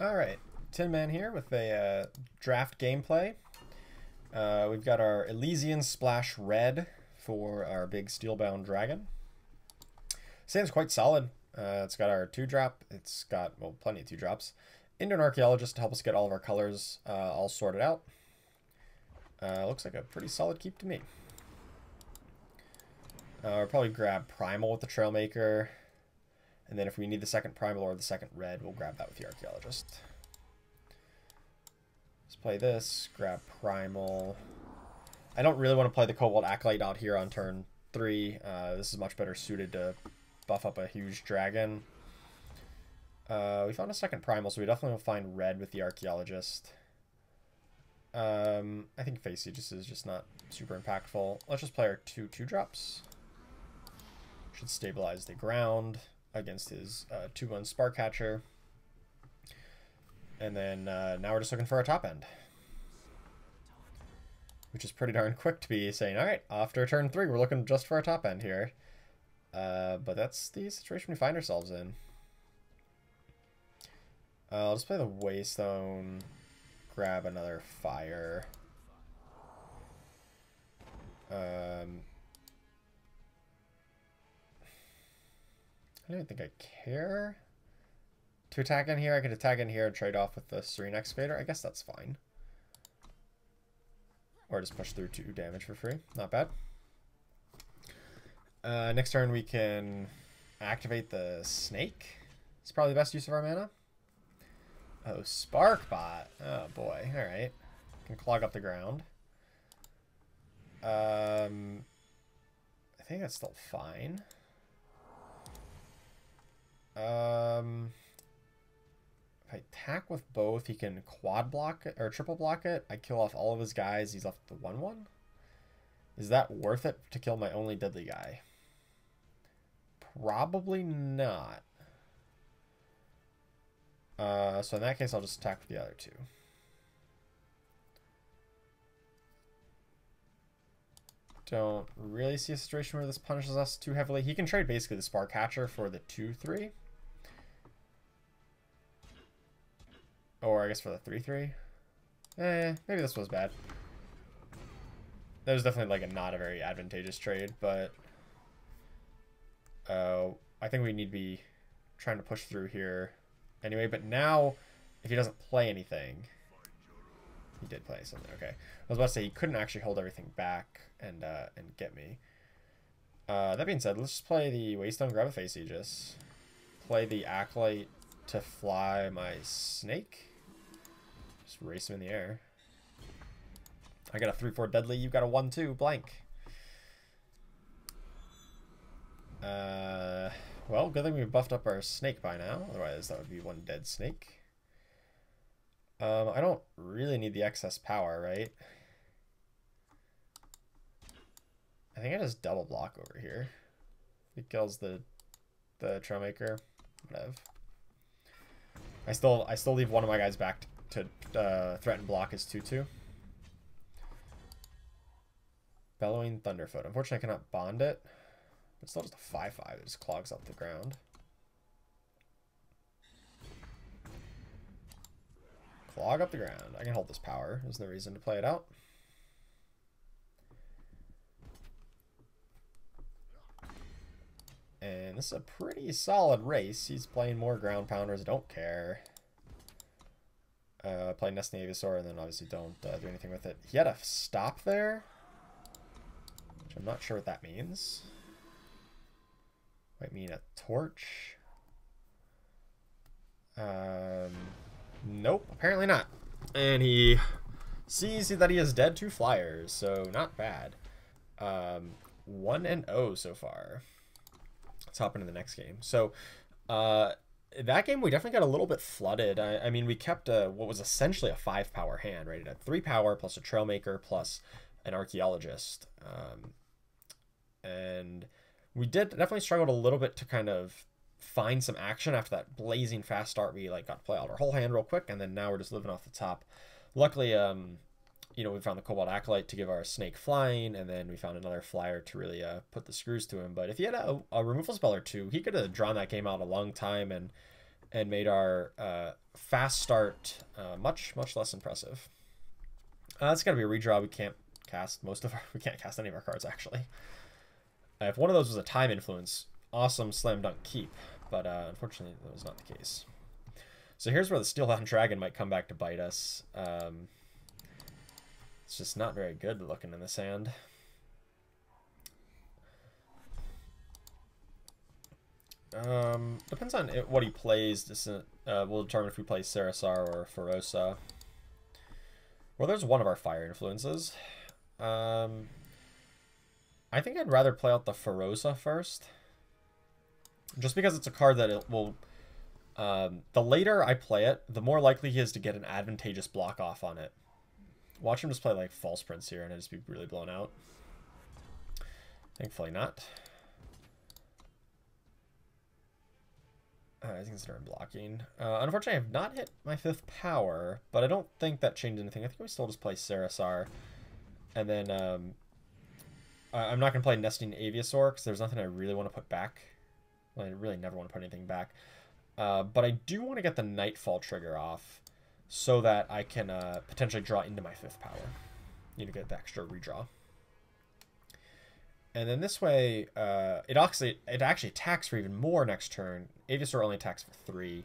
Alright, Tin Man here with a draft gameplay. We've got our Elysian Splash Red for our big Steelbound dragon. Stands quite solid. It's got our 2-drop. It's got, well, plenty of 2-drops. Into an Archaeologist to help us get all of our colors all sorted out. Looks like a pretty solid keep to me. We'll probably grab Primal with the Trailmaker. And then if we need the second Primal or the second red, we'll grab that with the Archaeologist. Let's play this, grab Primal. I don't really want to play the Cobalt Acolyte out here on turn 3. This is much better suited to buff up a huge dragon. We found a second Primal, so we definitely will find red with the Archaeologist. I think Face Aegis is just not super impactful. Let's just play our 2-2-drops. Should stabilize the ground against his 2-1 Spark Catcher. And then now we're just looking for our top end. Which is pretty darn quick to be saying, alright, after turn 3, we're looking just for our top end here. But that's the situation we find ourselves in. I'll just play the Waystone, grab another fire. I don't think I care to attack in here. I could attack in here and trade off with the Serene Excavator. I guess that's fine. Or just push through 2 damage for free. Not bad. Next turn we can activate the Snake. It's probably the best use of our mana. Oh, Spark Bot. Oh boy. Alright. Can clog up the ground. I think that's still fine. If I attack with both, he can quad block it or triple block it. I kill off all of his guys. He's left the 1/1. Is that worth it to kill my only deadly guy? Probably not. So in that case, I'll just attack with the other 2. Don't really see a situation where this punishes us too heavily. He can trade basically the Spark Catcher for the 2/3. Or I guess for the 3/3. Maybe this was bad. That was definitely like not a very advantageous trade, but I think we need to be trying to push through here anyway. But now, if he doesn't play anything, he did play something. Okay, I was about to say he couldn't actually hold everything back and get me. That being said, let's just play the Waystone, grab a Face Aegis, play the Acolyte to fly my Snake. Just race him in the air. I got a 3/4 deadly. You got a 1/2 blank. Well, good thing we buffed up our Snake by now. Otherwise, that would be 1 dead Snake. I don't really need the excess power, right? I think I just double block over here. He kills the Trailmaker. Whatever. I still leave one of my guys back to threaten block his 2/2. Bellowing Thunderfoot. Unfortunately, I cannot bond it. It's still just a 5/5 that just clogs up the ground. Clog up the ground. I can hold this power. There's no reason to play it out. And this is a pretty solid race. He's playing more ground pounders. Don't care. Play Nesting Avisaur and then obviously don't do anything with it. He had a stop there, which I'm not sure what that means. Might mean a torch. Nope, apparently not. And he sees that he is dead 2 flyers, so not bad. 1-0 so far. Let's hop into the next game. So, that game we definitely got a little bit flooded. I mean, we kept what was essentially a 5-power hand, right? It had 3 power plus a Trailmaker plus an Archaeologist. And we did definitely struggled a little bit to kind of find some action after that blazing fast start. We like got to play out our whole hand real quick, and then now we're just living off the top. Luckily, you know, we found the Cobalt Acolyte to give our Snake flying, and then we found another flyer to really put the screws to him. But if he had a removal spell or 2, he could have drawn that game out a long time and and made our fast start much less impressive. That's got to be a redraw. We can't cast we can't cast any of our cards actually. If one of those was a time influence, awesome slam dunk keep, but unfortunately that was not the case. So here's where the Steelbound Dragon might come back to bite us. It's just not very good looking in the sand. Depends on what he plays. This will determine if we play Serasaur or Fosora. Well, there's one of our fire influences. I think I'd rather play out the Fosora first. Just because it's a card that it will... the later I play it, the more likely he is to get an advantageous block off on it. Watch him just play like False Prince here and I'd just be really blown out. Thankfully not. I think considering blocking. Unfortunately, I have not hit my 5th power, but I don't think that changed anything. I think we still just play Serasaur. And then I'm not going to play Nesting Avisaur because there's nothing I really want to put back. Well, I really never want to put anything back. But I do want to get the Nightfall trigger off so that I can potentially draw into my 5th power. Need to get the extra redraw. And then this way, it actually attacks for even more next turn. Avisaur only attacks for 3.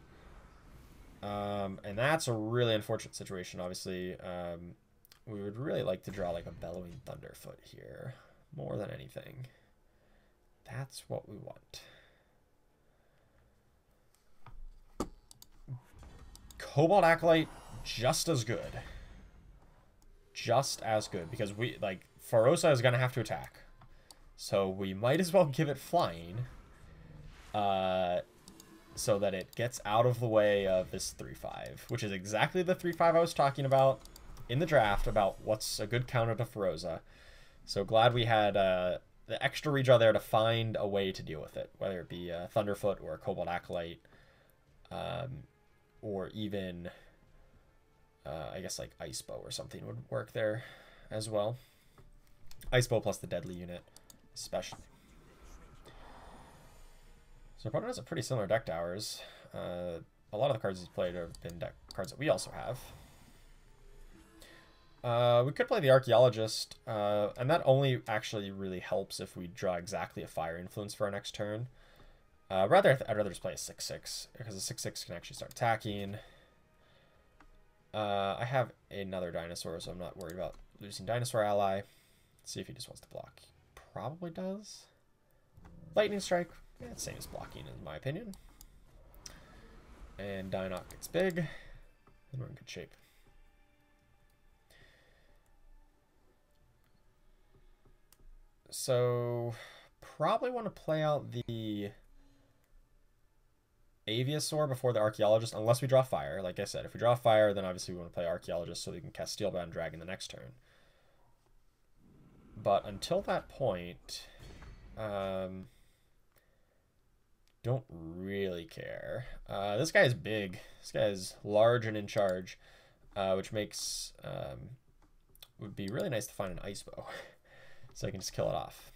And that's a really unfortunate situation, obviously. We would really like to draw like a Bellowing Thunderfoot here, more than anything. That's what we want. Cobalt Acolyte, just as good. Just as good, because we, like, Fosora is going to have to attack. So we might as well give it flying, so that it gets out of the way of this 3-5, which is exactly the 3-5 I was talking about in the draft, about what's a good counter to Fosora. So glad we had the extra redraw there to find a way to deal with it, whether it be Thunderfoot or a Cobalt Acolyte, or even, I guess, like Icebow or something would work there as well. Icebow plus the deadly unit, especially. So our opponent has a pretty similar deck to ours. A lot of the cards he's played have been deck cards that we also have. We could play the Archaeologist, and that only actually really helps if we draw exactly a fire influence for our next turn. I'd rather just play a 6-6, because a 6-6 can actually start attacking. I have another dinosaur, so I'm not worried about losing Dinosaur Ally. Let's see if he just wants to block. He probably does. Lightning Strike. Yeah, it's the same as blocking, in my opinion. And Dinoch gets big, and we're in good shape. So, probably want to play out the Avisaur before the Archaeologist, unless we draw fire. Like I said, if we draw fire, then obviously we want to play Archaeologist so we can cast Steelbound Dragon the next turn. But until that point, don't really care. This guy is big. This guy is large and in charge, which makes would be really nice to find an Icebow, so I can just kill it off.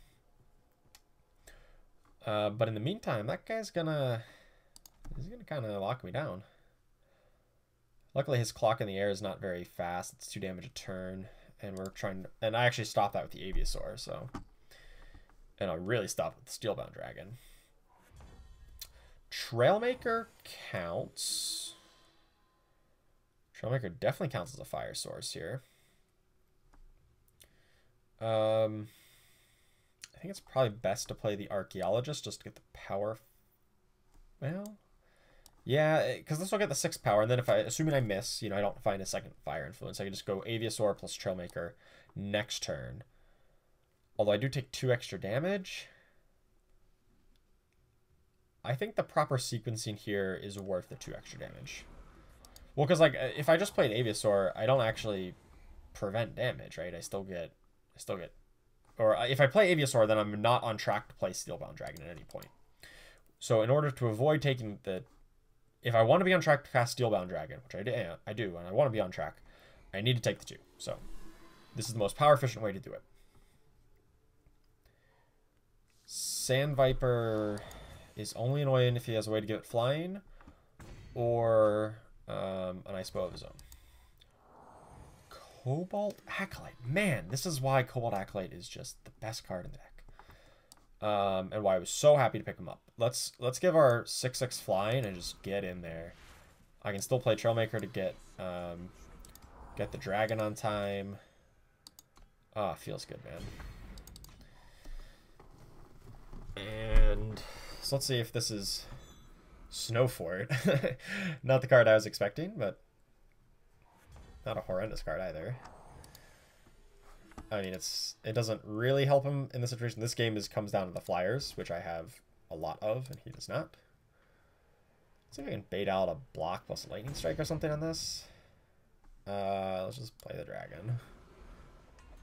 But in the meantime, that guy's gonna kind of lock me down. Luckily, his clock in the air is not very fast. It's 2 damage a turn, and we're trying to, and I actually stopped that with the Avisaur, so, and I really stopped with the Steelbound Dragon. Trailmaker counts. Trailmaker definitely counts as a fire source here. I think it's probably best to play the Archaeologist just to get the power. Well, yeah, because this will get the 6 power, and then if assuming I miss, I don't find a second fire influence, I can just go Avisaur plus Trailmaker next turn. Although I do take 2 extra damage. I think the proper sequencing here is worth the 2 extra damage. Well, because like if I just played Avisaur, I don't actually prevent damage, right? I still get, or if I play Avisaur, then I'm not on track to play Steelbound Dragon at any point. So in order to avoid taking the, if I want to be on track to cast Steelbound Dragon, which I do, and I want to be on track, I need to take the 2. So this is the most power efficient way to do it. Sand Viper is only annoying if he has a way to get it flying, or an Icebow of his own. Cobalt Acolyte. Man, this is why Cobalt Acolyte is just the best card in the deck. And why I was so happy to pick him up. Let's give our 6/6 flying and just get in there. I can still play Trailmaker to get the dragon on time. Ah, feels good, man. And so let's see if this is Snowfort. Not the card I was expecting, but not a horrendous card either. I mean, it doesn't really help him in this situation. This game comes down to the flyers, which I have a lot of, and he does not. Let's see if I can bait out a block plus a lightning strike or something on this. Let's just play the dragon.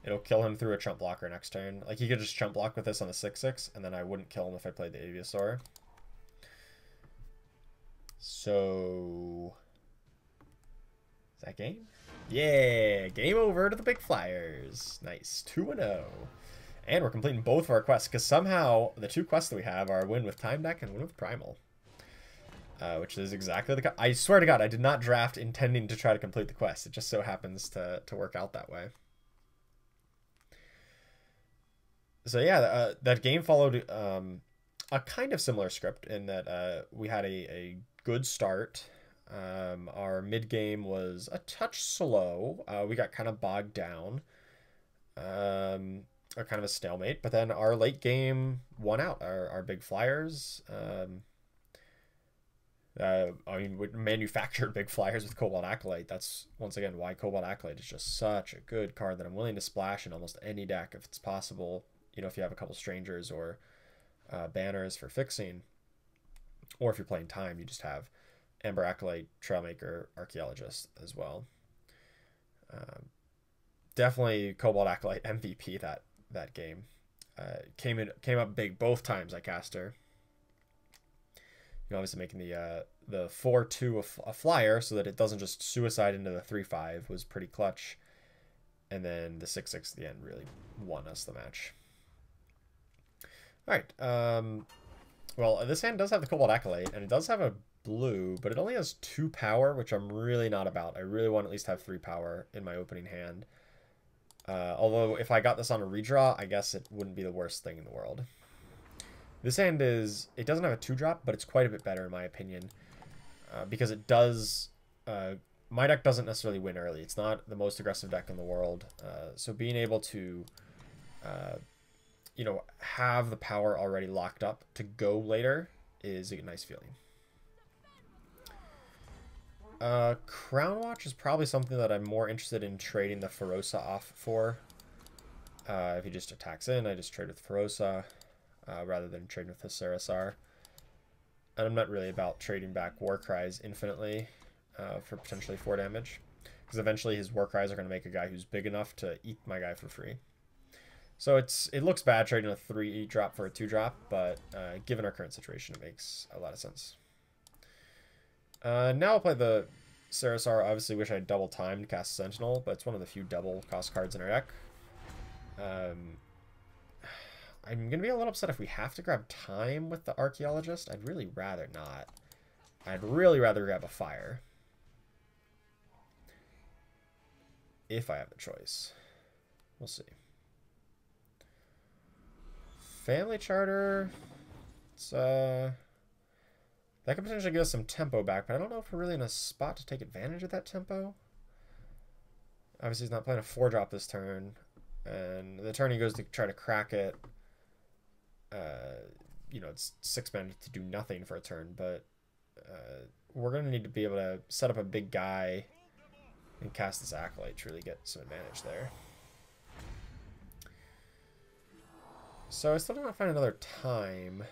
It'll kill him through a chump blocker next turn. Like, he could just chump block with this on the 6/6, and then I wouldn't kill him if I played the Avisaur. So, is that game? Yeah, game over to the big flyers. Nice, 2-0. And we're completing both of our quests, because somehow the two quests that we have are win with Time Deck and win with Primal. Which is exactly the... I swear to God, I did not draft intending to try to complete the quest. It just so happens to work out that way. So yeah, that game followed a kind of similar script in that we had a good start. Our mid game was a touch slow. We got kind of bogged down, or kind of a stalemate. But then our late game won out. Our big flyers. I mean, we manufactured big flyers with Cobalt Acolyte. That's once again why Cobalt Acolyte is just such a good card that I'm willing to splash in almost any deck if it's possible. You know, if you have a couple strangers or banners for fixing, or if you're playing time, you just have Amber Acolyte, Trailmaker, Archaeologist as well. Definitely Cobalt Acolyte MVP that game. Came up big both times I cast her. You know, obviously making the 4/2 a flyer so that it doesn't just suicide into the 3/5 was pretty clutch, and then the 6/6 at the end really won us the match. All right. Well, this hand does have the Cobalt Acolyte, and it does have a blue, but it only has 2 power, which I'm really not about. I really want to at least have 3 power in my opening hand. Although, if I got this on a redraw, I guess it wouldn't be the worst thing in the world. This hand it doesn't have a 2-drop, but it's quite a bit better in my opinion. Because it does... my deck doesn't necessarily win early. It's not the most aggressive deck in the world. So being able to... you know, have the power already locked up to go later is a nice feeling. Crown Watch is probably something that I'm more interested in trading the Ferosa off for. If he just attacks in, I just trade with Ferosa rather than trading with the Serasaur. And I'm not really about trading back Warcries infinitely for potentially 4 damage. Because eventually his Warcries are going to make a guy who's big enough to eat my guy for free. So it looks bad trading a 3-drop for a 2-drop, but given our current situation, it makes a lot of sense. Now I'll play the Serasaur. I obviously wish I had double time to cast Sentinel, but it's one of the few double cost cards in our deck. I'm going to be a little upset if we have to grab time with the Archaeologist. I'd really rather not. I'd really rather grab a fire. If I have the choice. We'll see. Family Charter. It's that could potentially give us some tempo back, but I don't know if we're really in a spot to take advantage of that tempo. Obviously, he's not playing a 4-drop this turn, and the turn he goes to try to crack it. You know, it's 6 mana to do nothing for a turn, but we're going to need to be able to set up a big guy and cast this Acolyte to really get some advantage there. So I still don't want to find another time.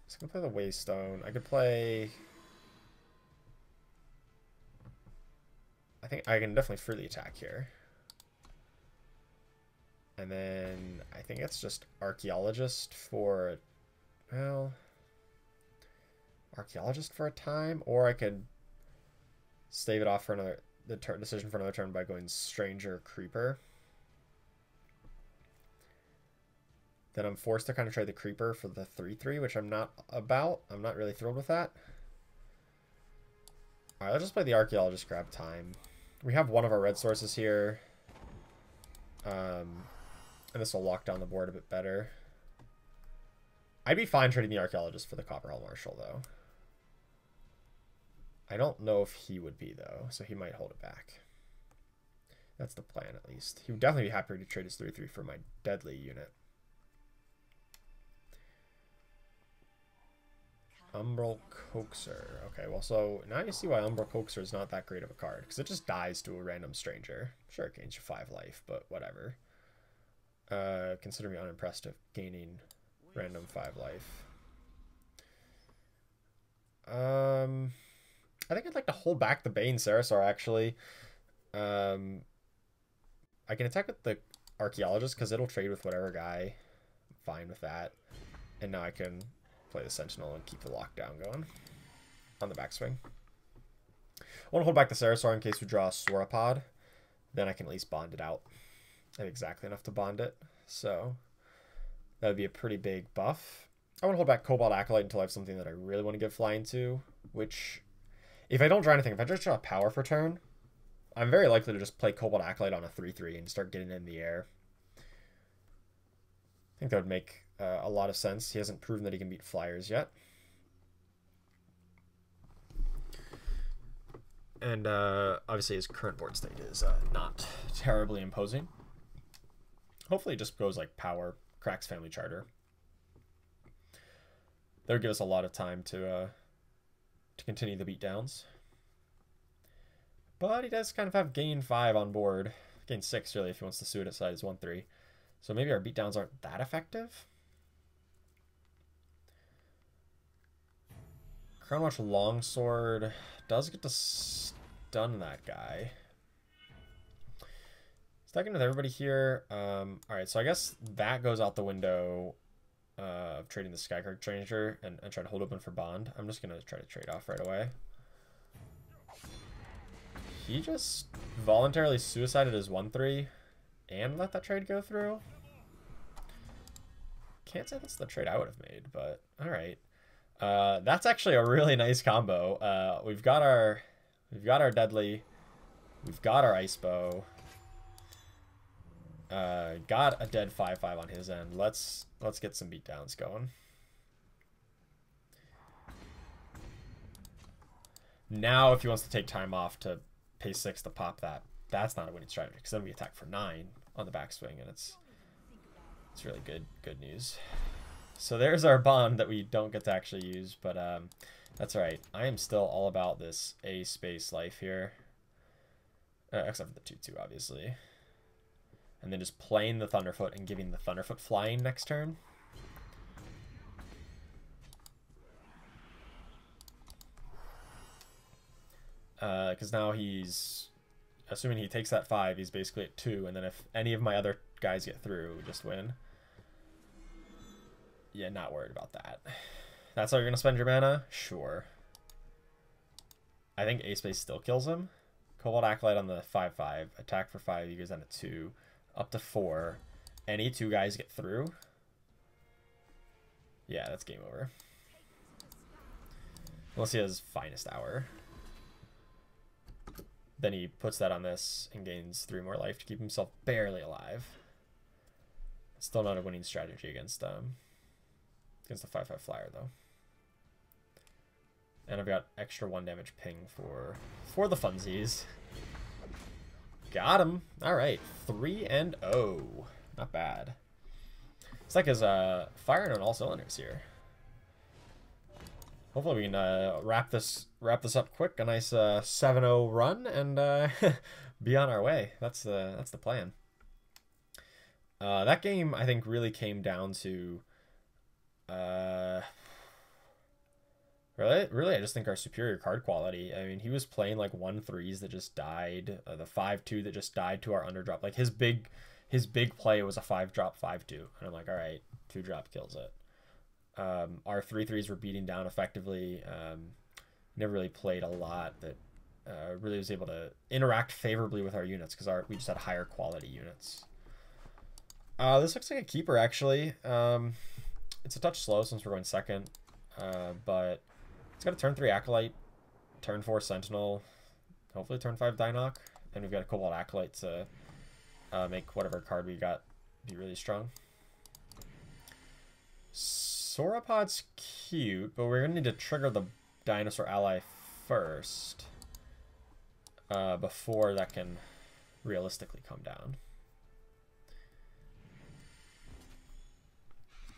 So I can play the Waystone. I could play... I think I can definitely freely attack here. And then I think it's just Archaeologist for... Well... Archaeologist for a time? Or I could stave it off for another... the decision for another turn by going Stranger Creeper. Then I'm forced to kind of trade the Creeper for the 3/3, which I'm not about. I'm not really thrilled with that. Alright, let's just play the Archaeologist, grab time. We have one of our red sources here. And this will lock down the board a bit better. I'd be fine trading the Archaeologist for the Copper Hull Marshal, though. I don't know if he would be, though, so he might hold it back. That's the plan, at least. He would definitely be happy to trade his 3-3 for my deadly unit. Umbral Coaxer. Okay, well, so now you see why Umbral Coaxer is not that great of a card, because it just dies to a random stranger. Sure, it gains you 5 life, but whatever. Consider me unimpressed of gaining random 5 life. I think I'd like to hold back the Bane Serasaur, actually. I can attack with the Archaeologist, because it'll trade with whatever guy. I'm fine with that. And now I can play the Sentinel and keep the lockdown going on the backswing. I want to hold back the Serasaur in case we draw a Sauropod. Then I can at least bond it out. I have exactly enough to bond it. So that would be a pretty big buff. I want to hold back Cobalt Acolyte until I have something that I really want to get flying to. Which, if I don't draw anything, if I just draw power for turn, I'm very likely to just play Cobalt Acolyte on a 3-3 and start getting it in the air. I think that would make a lot of sense. He hasn't proven that he can beat flyers yet. And obviously his current board state is not terribly imposing. Hopefully it just goes like power, cracks Family Charter. That would give us a lot of time to continue the beatdowns. But he does kind of have gain 5 on board. Gain 6 really if he wants to suicide his 1-3. So maybe our beatdowns aren't that effective. Crownwatch Longsword does get to stun that guy. Stacking with everybody here. Alright, so I guess that goes out the window of trading the Skycrag Stranger and trying to hold open for bond. I'm just going to try to trade off right away. He just voluntarily suicided his 1-3 and let that trade go through. Can't say that's the trade I would have made, but alright. That's actually a really nice combo. We've got our deadly, we've got our Icebow. Got a dead 5-5 on his end. Let's get some beatdowns going. Now, if he wants to take time off to pay 6 to pop that, that's not a winning strategy because then we attack for 9 on the backswing, and it's really good news. So there's our bond that we don't get to actually use, but that's all right. I am still all about this A space life here, except for the 2/2 obviously. And then just playing the Thunderfoot and giving the Thunderfoot flying next turn. Because now he's, assuming he takes that 5, he's basically at 2, and then if any of my other guys get through, we just win. Yeah, not worried about that. That's how you're going to spend your mana? Sure. I think A-Space still kills him. Cobalt Acolyte on the 5/5. Attack for 5, he goes down to 2. Up to 4. Any 2 guys get through? Yeah, that's game over. Unless he has Finest Hour. Then he puts that on this and gains 3 more life to keep himself barely alive. Still not a winning strategy against the 5/5 flyer though. And I've got extra 1 damage ping for the funsies. Got him. All right, 3-0. Not bad. It's like his firing on all cylinders here. Hopefully we can wrap this up quick. A nice 7-0 run and be on our way. That's the plan. That game I think really came down to really I just think our superior card quality. I mean, he was playing like 1-3s that just died, the 5-2 that just died to our underdrop. Like his big play was a 5-drop 5-2, and I'm like, all right, 2-drop kills it. Our 3-3s were beating down effectively. Never really played a lot that really was able to interact favorably with our units because we just had higher quality units. This looks like a keeper actually. It's a touch slow since we're going second, but it's got a turn 3 Acolyte, turn 4 Sentinel, hopefully turn 5 Dinoch, and we've got a Cobalt Acolyte to make whatever card we got be really strong. Sauropod's cute, but we're going to need to trigger the Dinosaur ally first before that can realistically come down.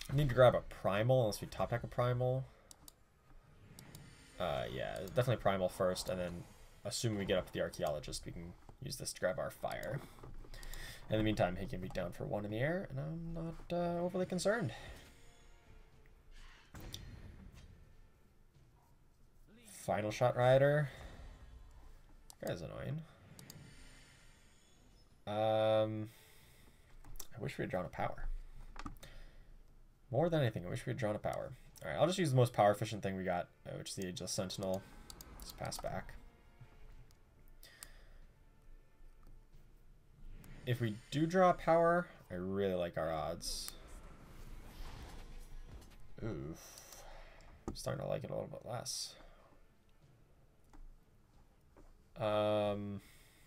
I need to grab a Primal unless we top deck a Primal. Yeah, definitely Primal first, and then assuming we get up to the Archaeologist, we can use this to grab our fire. In the meantime, he can be down for 1 in the air, and I'm not overly concerned. Final Shot Rider. That guy's annoying. I wish we had drawn a power. More than anything, I wish we had drawn a power. Alright, I'll just use the most power efficient thing we got, which is the Ageless Sentinel. Let's pass back. If we do draw a power, I really like our odds. Oof. I'm starting to like it a little bit less. I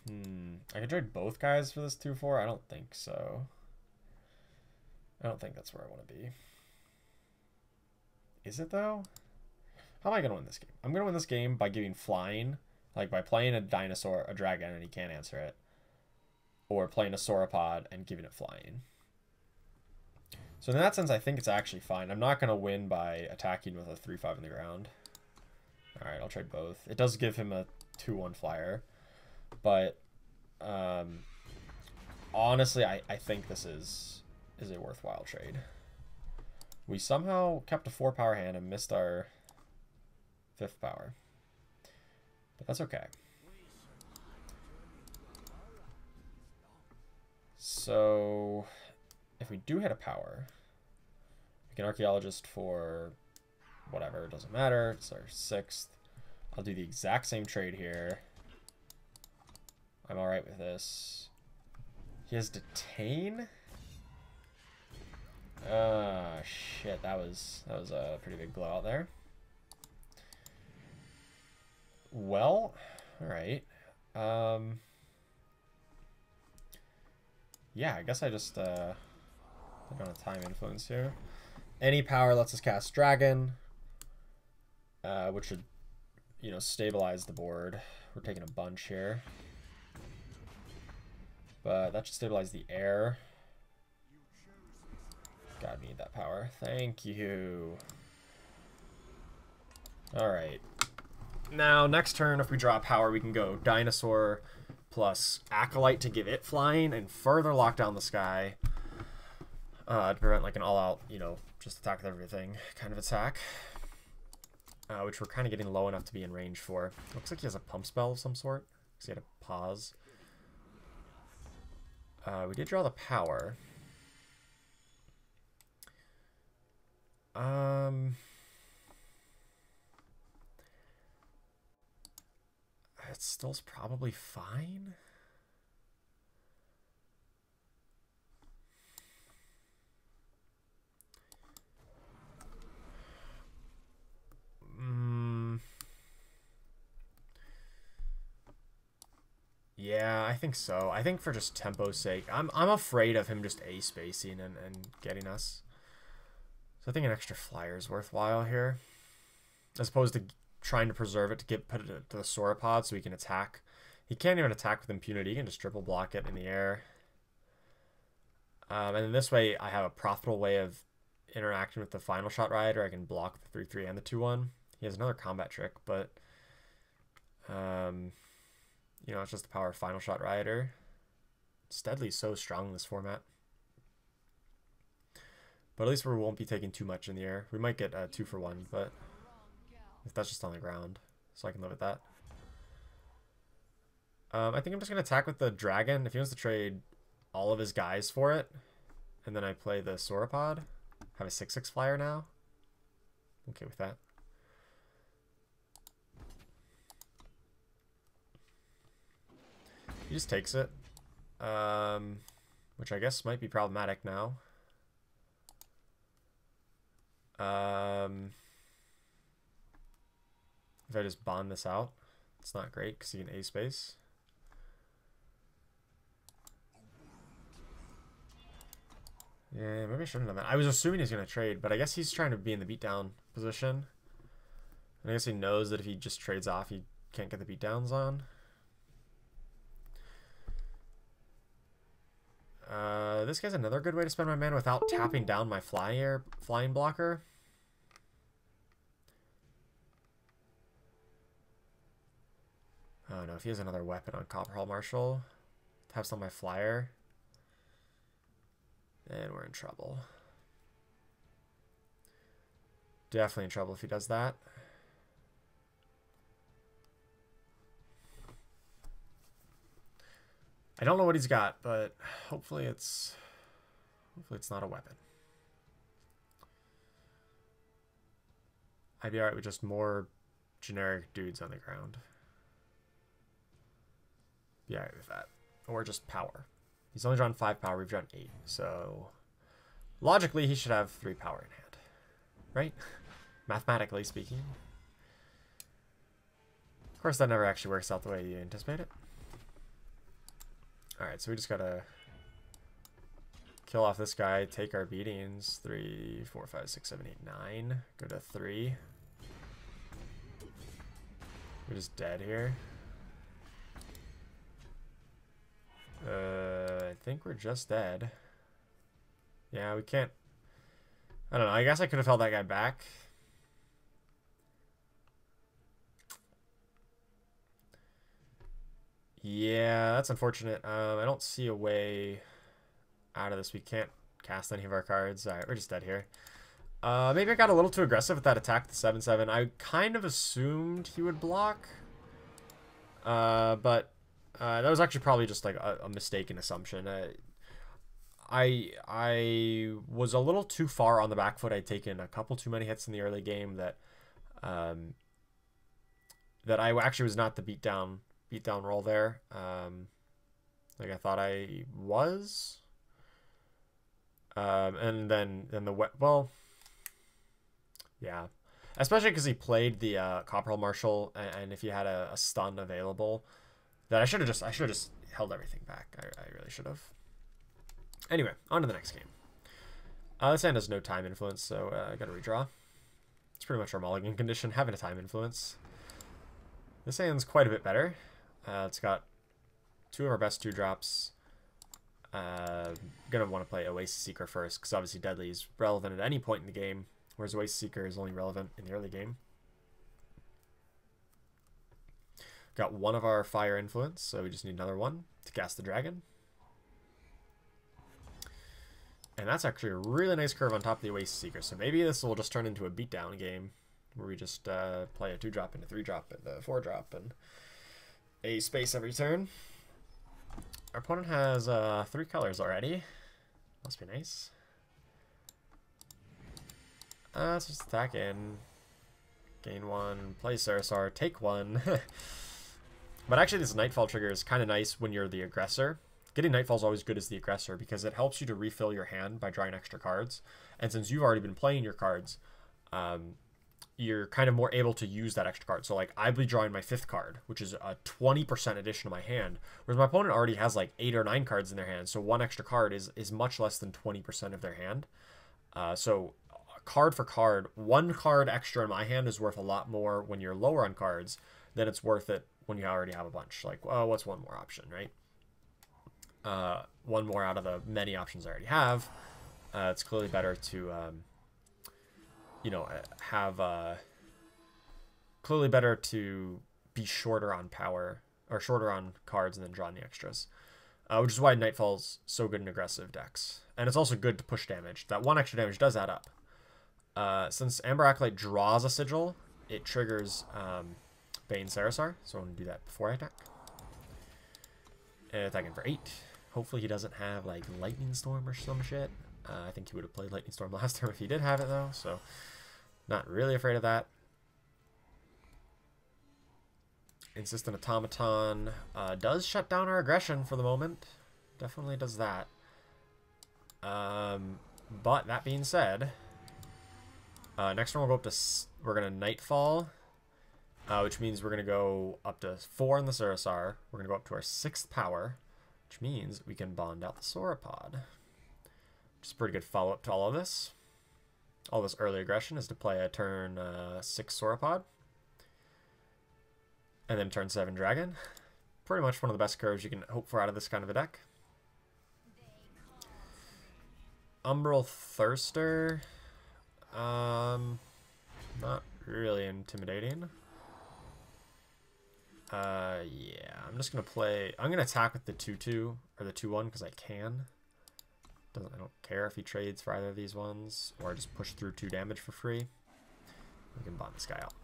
can trade both guys for this 2-4. I don't think so. I don't think that's where I want to be. Is it though? How am I going to win this game? I'm going to win this game by giving flying, like by playing a dinosaur, a dragon, and he can't answer it. Or playing a Sauropod and giving it flying. So in that sense, I think it's actually fine. I'm not going to win by attacking with a 3-5 in the ground. Alright, I'll trade both. It does give him a 2-1 flyer. But honestly, I think this is a worthwhile trade. We somehow kept a 4-power hand and missed our 5th power. But that's okay. So if we do hit a power, we can Archaeologist for whatever, it doesn't matter. It's our 6th. I'll do the exact same trade here. I'm alright with this. He has Detain? Shit, that was a pretty big blowout there. Well, alright. Yeah, I guess I just put on a time influence here. Any power lets us cast Dragon, which should, you know, stabilize the board. We're taking a bunch here. But that should stabilize the air. God, I need that power. Thank you. Alright. Now, next turn, if we draw power, we can go Dinosaur plus Acolyte to give it flying and further lock down the sky. To prevent like an all-out, you know, just attack with everything kind of attack. Which we're kind of getting low enough to be in range for. Looks like he has a pump spell of some sort. So he had a pause. We did draw the power. It still's probably fine. Yeah, I think so. I think for just tempo's sake, I'm afraid of him just A-spacing and getting us. So I think an extra flyer is worthwhile here, as opposed to trying to preserve it to put it to the Sauropod so he can attack. He can't even attack with impunity. He can just triple block it in the air. And in this way, I have a profitable way of interacting with the Final Shot Rider. I can block the 3-3 and the 2-1. He has another combat trick, but you know, it's just the power of Final Shot Rider. Steadly's so strong in this format. But at least we won't be taking too much in the air. We might get 2-for-1, but if that's just on the ground, so I can live with that. I think I'm just going to attack with the Dragon. If he wants to trade all of his guys for it, and then I play the Sauropod, have a 6-6 flyer now. Okay with that. He just takes it, which I guess might be problematic now. If I just bond this out. It's not great because he can A-space. Yeah, maybe I shouldn't have done that. I was assuming he's going to trade, but I guess he's trying to be in the beatdown position. And I guess he knows that if he just trades off, he can't get the beatdowns on. This guy's another good way to spend my mana without tapping down my flying blocker. Oh no, if he has another weapon on Copper Hull Marshal, taps on my flyer, then we're in trouble. Definitely in trouble if he does that. I don't know what he's got, but hopefully it's not a weapon. I'd be alright with just more generic dudes on the ground. Be alright with that. Or just power. He's only drawn 5 power, we've drawn 8. So logically he should have 3 power in hand. Right? Mathematically speaking. Of course that never actually works out the way you anticipate it. Alright, so we just gotta kill off this guy, take our beatings. 3, 4, 5, 6, 7, 8, 9. Go to 3. We're just dead here. I think we're just dead. Yeah, we can't. I don't know. I guess I could have held that guy back. Yeah, that's unfortunate. I don't see a way out of this. We can't cast any of our cards. Alright, we're just dead here. Maybe I got a little too aggressive with that attack, the 7/7. I kind of assumed he would block. But that was actually probably just like a mistaken assumption. I was a little too far on the back foot. I'd taken a couple too many hits in the early game that that I actually was not the beatdown roll there. Like I thought I was. And then well, yeah, especially because he played the Copper Hull Marshal, and if he had a stun available, that I should have just held everything back. I really should have. Anyway, on to the next game. This hand has no time influence, so I got to redraw. It's pretty much our mulligan condition, having a time influence. This hand's quite a bit better. It's got 2 of our best 2-drops. Gonna want to play Oasis Seeker first, because obviously Deadly is relevant at any point in the game, whereas Oasis Seeker is only relevant in the early game. Got 1 of our fire influence, so we just need another 1 to cast the dragon. And that's actually a really nice curve on top of the Oasis Seeker, so maybe this will just turn into a beatdown game, where we just play a 2-drop and a 3-drop and a 4-drop and a space every turn. Our opponent has 3 colors already. Must be nice. Let's just attack in. Gain 1, play Serasaur, take 1. But actually this Nightfall trigger is kind of nice when you're the aggressor. Getting Nightfall is always good as the aggressor because it helps you to refill your hand by drawing extra cards. And since you've already been playing your cards, you're kind of more able to use that extra card. So like I'll be drawing my 5th card, which is a 20% addition to my hand, whereas my opponent already has like 8 or 9 cards in their hand. So 1 extra card is much less than 20% of their hand. So card for card, 1 card extra in my hand is worth a lot more when you're lower on cards than it's worth it when you already have a bunch. Like, well, what's 1 more option, right? 1 more out of the many options I already have. It's clearly better to you know, clearly better to be shorter on power, or shorter on cards and then draw the extras. Which is why Nightfall's so good in aggressive decks. And it's also good to push damage. That 1 extra damage does add up. Since Amber Acolyte draws a Sigil, it triggers Bane Serasaur, so I'm going to do that before I attack. And attacking for 8. Hopefully he doesn't have like Lightning Storm or some shit. I think he would have played Lightning Storm last time if he did have it though, so not really afraid of that. Insistent Automaton does shut down our aggression for the moment. Definitely does that. But that being said, next turn we'll go up to, we're going to Nightfall. which means we're going to go up to 4 in the Serasaur. We're going to go up to our 6th power, which means we can bond out the Sauropod. Which is a pretty good follow-up to all of this. All this early aggression is to play a turn 6 Sauropod. And then turn 7 Dragon. Pretty much one of the best curves you can hope for out of this kind of a deck. Umbral Thirster. Not really intimidating. Yeah, I'm just gonna play. I'm gonna attack with the 2/2 or the 2/1 because I can. I don't care if he trades for either of these ones, or just push through 2 damage for free. We can bond this guy out.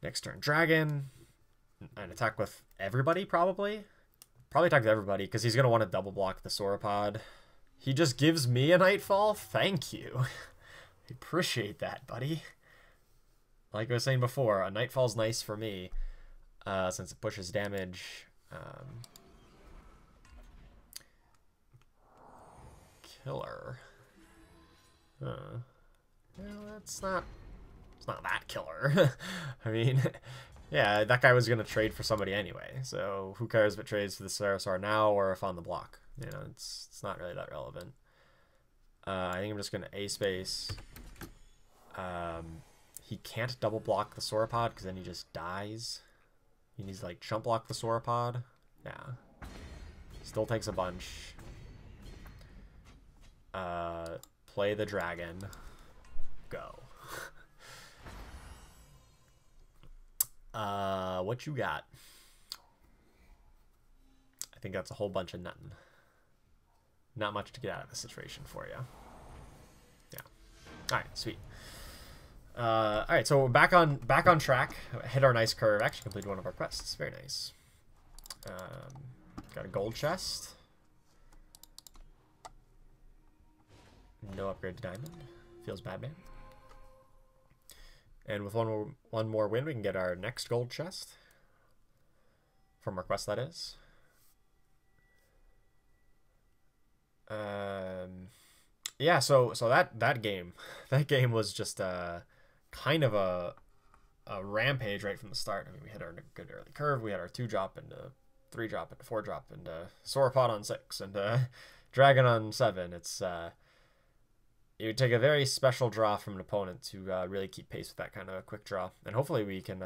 Next turn, Dragon. And attack with everybody, probably. Probably attack with everybody, because he's going to want to double block the Sauropod. He just gives me a Nightfall? Thank you. I appreciate that, buddy. Like I was saying before, a Nightfall's nice for me, since it pushes damage. Killer. Well, it's not that killer. I mean, yeah, that guy was going to trade for somebody anyway, so who cares if it trades for the Serasaur now or if on the block? You know, it's not really that relevant. I think I'm just going to A-space. He can't double block the Sauropod because then he just dies. He needs to, like, chump block the Sauropod. Yeah. Still takes a bunch. Play the Dragon. Go. What you got? I think that's a whole bunch of nothing. Not much to get out of the situation for you. Yeah. All right, sweet. All right, so back on track. Hit our nice curve. Actually completed one of our quests. Very nice. Got a gold chest. No upgrade to diamond. Feels bad, man. And with one more win, we can get our next gold chest. From our quest, that is. Yeah, so that game was just kind of a rampage right from the start. I mean, we hit our good early curve. We had our 2-drop into 3-drop into 4-drop into Sauropod on 6 and Dragon on 7. It's it would take a very special draw from an opponent to really keep pace with that kind of quick draw, and hopefully we can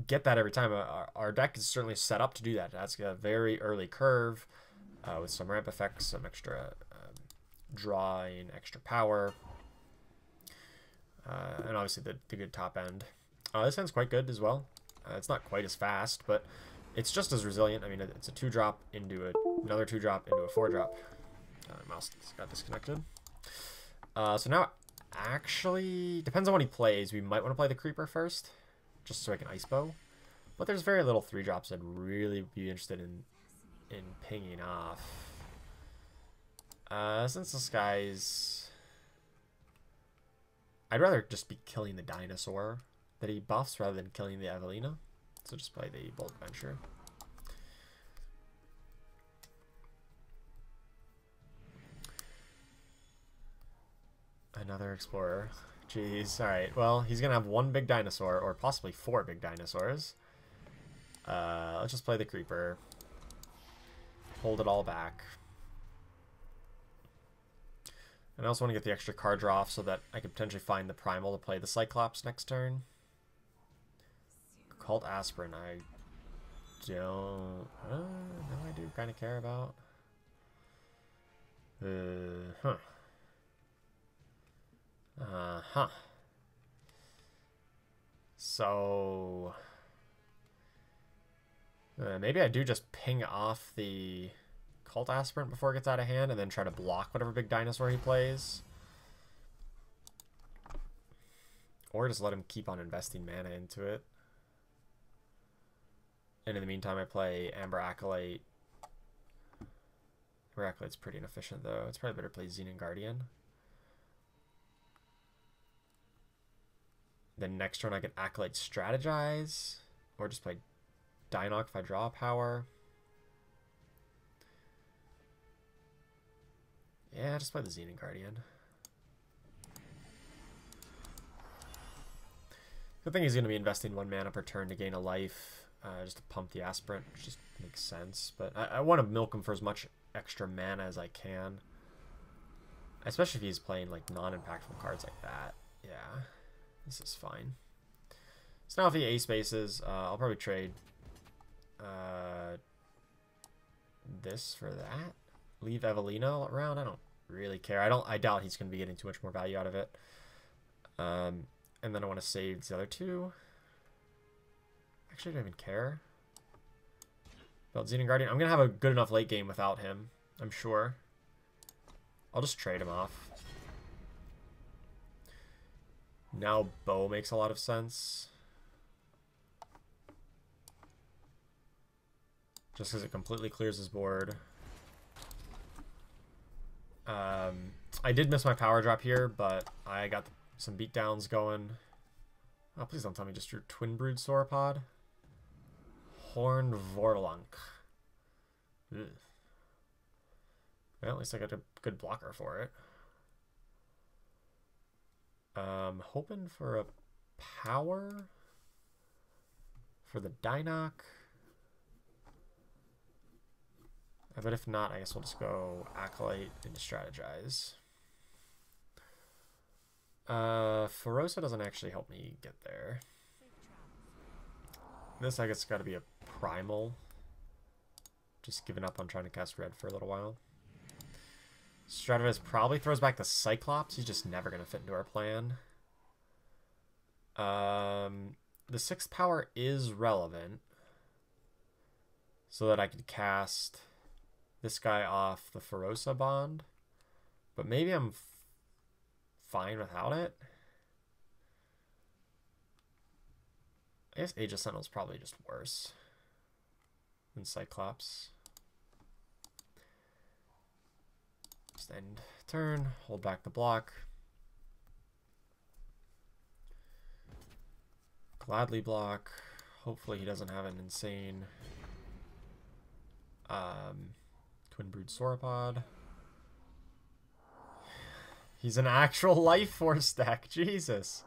get that every time. Our deck is certainly set up to do that. That's a very early curve with some ramp effects, some extra drawing, extra power, and obviously the good top end. This end's quite good as well. It's not quite as fast, but it's just as resilient. I mean, it's a 2-drop into another 2-drop into a 4-drop. Mouse got disconnected. So now, actually, depends on what he plays. We might want to play the Creeper first, just so I can Icebow. But there's very little 3-drops I'd really be interested in pinging off. Since this guy's... I'd rather just be killing the Dinosaur that he buffs rather than killing the Evelina. So just play the Bold Venture. Another Explorer. Jeez. Alright, well, he's going to have 1 big dinosaur, or possibly 4 big dinosaurs. Let's just play the Creeper. Hold it all back. And I also want to get the extra card draw off so that I could potentially find the Primal to play the Cyclops next turn. Cult Aspirin, I don't... no, I do kind of care about. So... maybe I do just ping off the Cult Aspirant before it gets out of hand and then try to block whatever big dinosaur he plays. Or just let him keep on investing mana into it. And in the meantime, I play Amber Acolyte. Amber Acolyte's pretty inefficient, though. It's probably better to play Xenan Guardian. Then next turn, I get Acolyte Strategize. Or just play Dinoch if I draw a power. Yeah, just play the Xenan Guardian. Good thing he's going to be investing 1 mana per turn to gain a life, just to pump the aspirant, which just makes sense. But I want to milk him for as much extra mana as I can. Especially if he's playing like non-impactful cards like that. Yeah, this is fine. So now if he ace bases, I'll probably trade this for that. Leave Evelina around. I don't really care. I doubt he's going to be getting too much more value out of it. And then I want to save the other 2. Actually, I don't even care about Xenan Guardian. I'm going to have a good enough late game without him, I'm sure. I'll just trade him off. Now Bow makes a lot of sense. Just because it completely clears his board. I did miss my power drop here, but I got some beatdowns going. Oh, please don't tell me just your Twin Brood Sauropod. Horned Vorlunk. Ugh. Well, at least I got a good blocker for it. Hoping for a power for the Dinoch. But if not, I guess we'll just go Acolyte into Strategize. Ferosa doesn't actually help me get there. This, I guess, got to be a Primal. Just giving up on trying to cast red for a little while. Strategize probably throws back the Cyclops. He's just never going to fit into our plan. The 6th power is relevant. So that I could cast this guy off the Ferosa bond. But maybe I'm fine without it. I guess Aegis Sentinel is probably just worse than Cyclops. Just end turn, hold back the block. Gladly block. Hopefully he doesn't have an insane Twin Brood Sauropod. He's an actual life force deck. Jesus.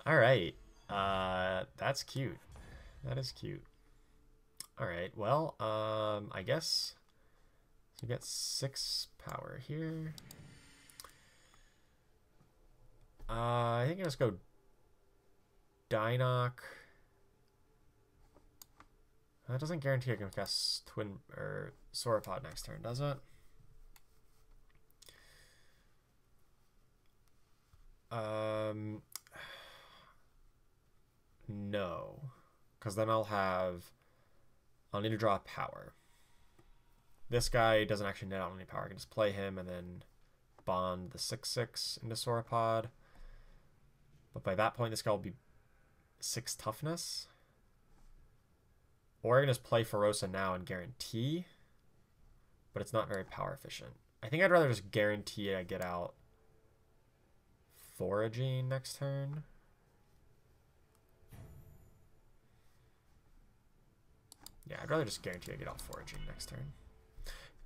Alright. That's cute. That is cute. Alright, well, I guess so we get 6 power here. I think I'll just go Dinoch. That doesn't guarantee I can cast Twin or Sauropod next turn, does it? No, because then I'll need to draw a power. This guy doesn't actually net out any power. I can just play him and then bond the 6/6 into Sauropod. But by that point, this guy will be 6 toughness. Or I can just play Ferosa now and guarantee, but it's not very power efficient. I think I'd rather just guarantee I get out Foraging next turn. Yeah, I'd rather just guarantee I get out Foraging next turn.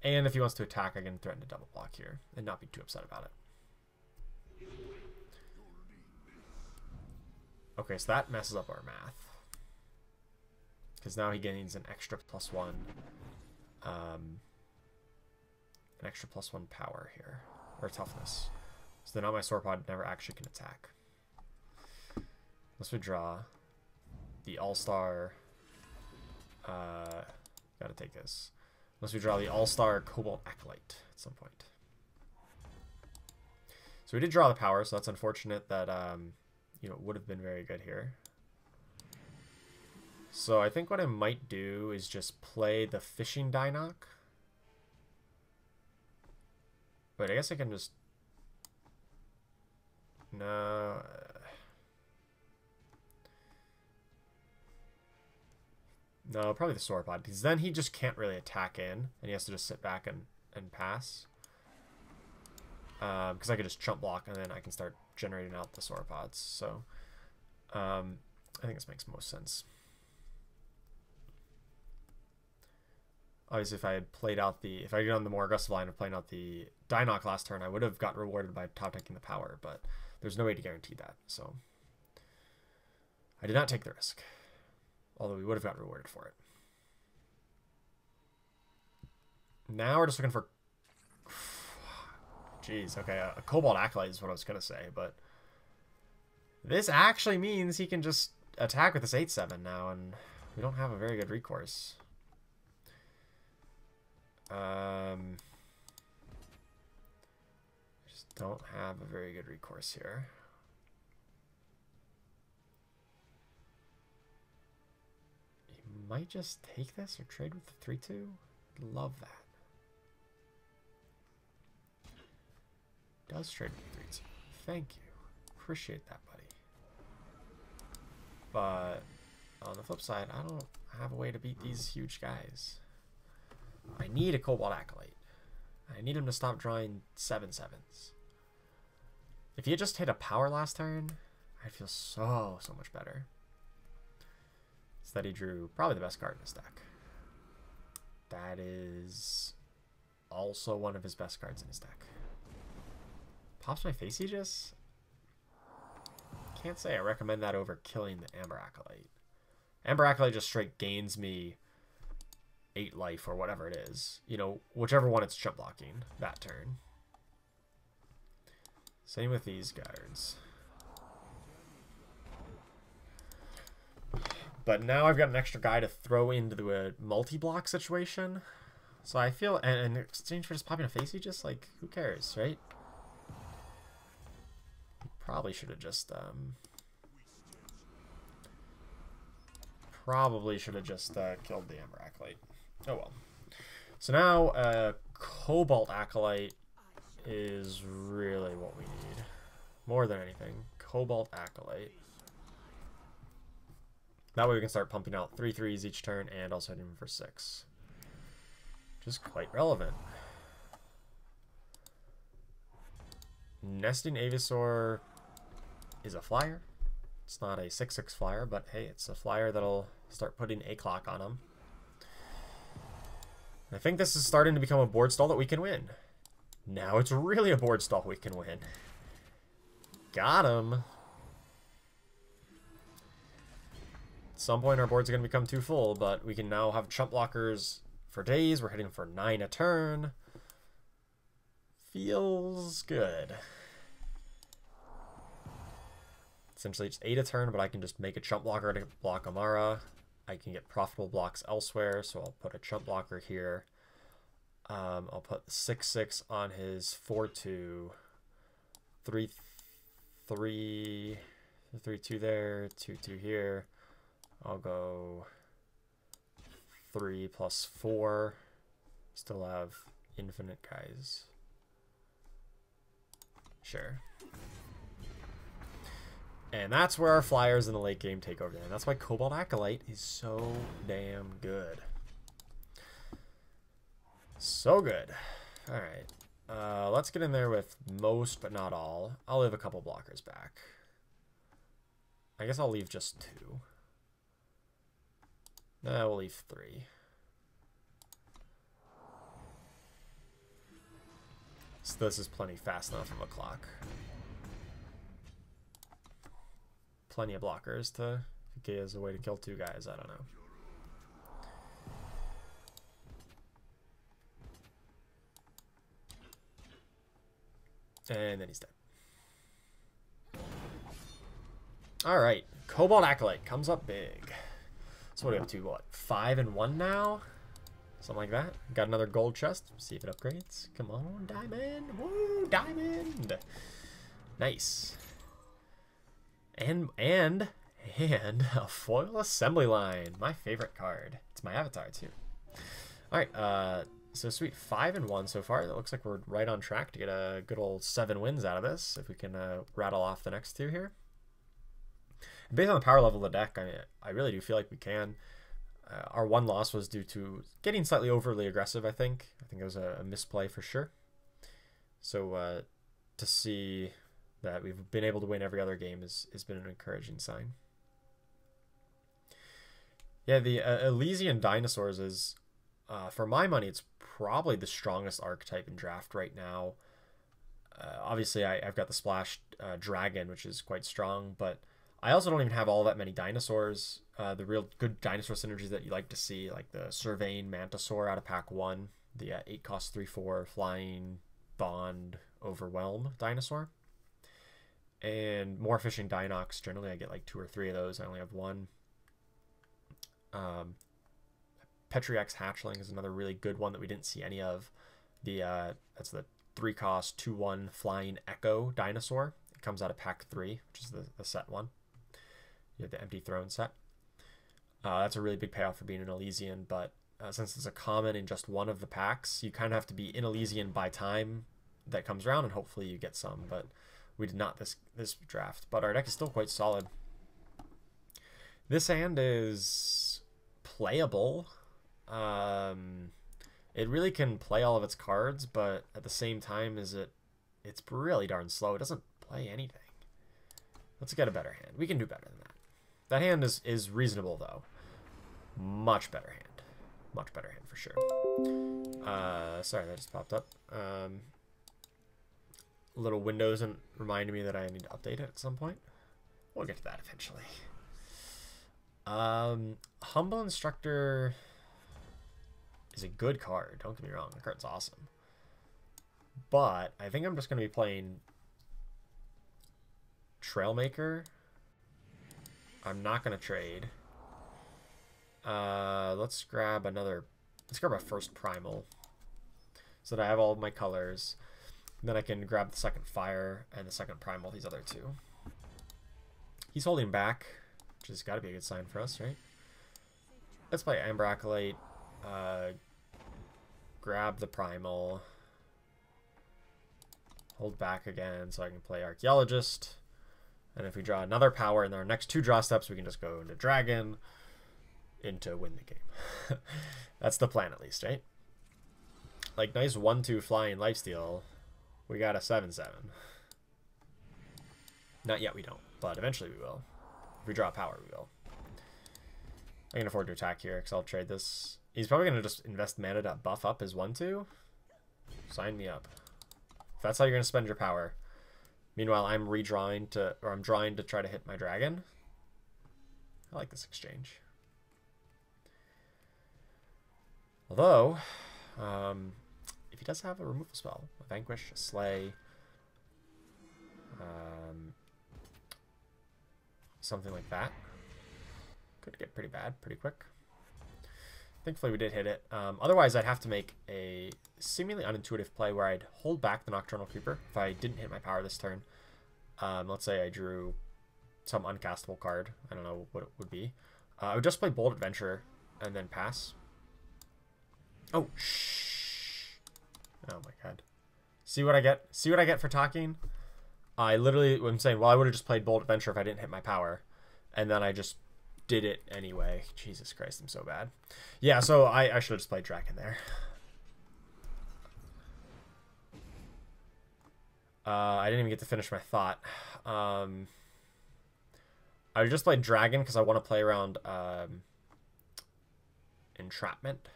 And if he wants to attack, I can threaten to double block here and not be too upset about it. Okay, so that messes up our math. Because now he gains an extra +1. An extra +1 power here. Or toughness. So now my Sauropod never actually can attack. Let's withdraw the All-Star. Gotta take this. Unless we draw the All-Star Cobalt Acolyte at some point. So we did draw the power, so that's unfortunate that you know, it would have been very good here. So I think what I might do is just play the Fishing Dinoch. But I guess I can just... No... No, probably the Sauropod, because then he just can't really attack in, and he has to just sit back and pass. Because I could just chump block, and then I can start generating out the Sauropods. So, I think this makes most sense. Obviously, if I had played out if I had gone the more aggressive line of playing out the Dinoch last turn, I would have got rewarded by top decking the power, but there's no way to guarantee that, so... I did not take the risk. Although we would have got rewarded for it. Now we're just looking for... Jeez, okay, a Cobalt Acolyte is what I was going to say, but... This actually means he can just attack with this 8-7 now, and we don't have a very good recourse. Just don't have a very good recourse here. He might just take this or trade with the 3-2. Love that. Does trade with the 3-2. Thank you. Appreciate that, buddy. But on the flip side, I don't have a way to beat these huge guys. I need a Cobalt Acolyte. I need him to stop drawing 7/7s. If he had just hit a power last turn, I'd feel so much better. Instead, he drew probably the best card in his deck. That is also one of his best cards in his deck. Pops my face Aegis? Can't say I recommend that over killing the Amber Acolyte. Amber Acolyte just straight gains me 8 life or whatever it is. You know, whichever one it's chump blocking that turn. Same with these guards. But now I've got an extra guy to throw into the multi-block situation. So I feel, and in exchange for just popping a face, just like, who cares, right? Probably should have just, killed the Amber Acolyte. Oh well. So now, Cobalt Acolyte is really what we need. More than anything. Cobalt Acolyte. That way we can start pumping out 3/3s each turn and also hitting him for 6. Which is quite relevant. Nesting Avisaur is a flyer. It's not a 6/6 flyer, but hey, it's a flyer that'll start putting a clock on him. I think this is starting to become a board stall that we can win. Now it's really a board stall we can win. Got him. At some point our boards are going to become too full, but we can now have chump blockers for days. We're hitting for 9 a turn. Feels good. Essentially it's 8 a turn, but I can just make a chump blocker to block Amara. I can get profitable blocks elsewhere, so I'll put a chump blocker here. I'll put 6/6 on his 4/2, 3/3, 3/2 there, 2/2 here. I'll go 3 + 4. Still have infinite guys. Sure. And that's where our flyers in the late game take over. And that's why Cobalt Acolyte is so damn good. So good. Alright. Let's get in there with most, but not all. I'll leave a couple blockers back. I guess I'll leave just 2. No, we'll leave 3. So this is plenty fast enough of a clock. Plenty of blockers to get as a way to kill 2 guys. I don't know. And then he's dead. Alright. Cobalt Acolyte comes up big. So what do we have to, what, 5 and 1 now? Something like that. Got another gold chest. See if it upgrades. Come on, diamond. Woo, diamond. Nice. And a foil assembly line. My favorite card. It's my avatar too. Alright, so sweet. 5 and 1 so far. That looks like we're right on track to get a good old 7 wins out of this. If we can rattle off the next 2 here. Based on the power level of the deck, I really do feel like we can. Our one loss was due to getting slightly overly aggressive, I think. I think it was a misplay for sure. So to see that we've been able to win every other game has been an encouraging sign. Yeah, the Elysian Dinosaurs is, for my money, it's probably the strongest archetype in draft right now. Obviously, I've got the Splash Dragon, which is quite strong, but I also don't even have all that many dinosaurs. The real good dinosaur synergies that you like to see, like the Surveying Mantisaur out of pack 1, the 8 cost 3/4 flying bond overwhelm dinosaur, and more fishing Dinochs. Generally I get like 2 or 3 of those. I only have 1. Petriex Hatchling is another really good one that we didn't see any of. That's the 3 cost 2/1 flying echo dinosaur. It comes out of pack 3, which is the set one. You have the Empty Throne set. That's a really big payoff for being an Elysian, but since it's a common in just one of the packs, you kind of have to be in Elysian by time that comes around, and hopefully you get some, but we did not this draft. But our deck is still quite solid. This hand is playable. It really can play all of its cards, but at the same time, it's really darn slow. It doesn't play anything. Let's get a better hand. We can do better than that. That hand is reasonable, though. Much better hand. Much better hand for sure. Sorry, that just popped up. Little windows and reminded me that I need to update it at some point. We'll get to that eventually. Humble Instructor is a good card. Don't get me wrong. The card's awesome. But I think I'm just going to be playing Trailmaker. I'm not going to trade. Let's grab a first Primal so that I have all of my colors. Then I can grab the second Fire and the second Primal, these other 2. He's holding back, which has got to be a good sign for us, right? Let's play Amber Acolyte. Grab the Primal. Hold back again so I can play Archaeologist. And if we draw another power in our next 2 draw steps, we can just go into Dragon into win the game. That's the plan, at least, right? Like, nice 1/2 flying lifesteal. We got a 7/7. Not yet, we don't, but eventually we will. If we draw power, we will. I can afford to attack here because I'll trade this. He's probably going to just invest mana to buff up his 1/2. Sign me up. If that's how you're going to spend your power. Meanwhile, I'm drawing to try to hit my dragon. I like this exchange. Although, if he does have a removal spell, a Vanquish, a Slay, something like that, could get pretty bad pretty quick. Thankfully, we did hit it. Otherwise, I'd have to make a seemingly unintuitive play where I'd hold back the Nocturnal Creeper if I didn't hit my power this turn. Let's say I drew some uncastable card. I don't know what it would be. I would just play Bold Adventurer and then pass. Oh, shh. Oh my god. See what I get? See what I get for talking? I literally am saying, well, I would have just played Bold Adventure if I didn't hit my power. And then I just did it anyway. Jesus Christ, I'm so bad. Yeah, so I should have just played Draken there. I didn't even get to finish my thought. I just played Dragon because I want to play around Entrapment.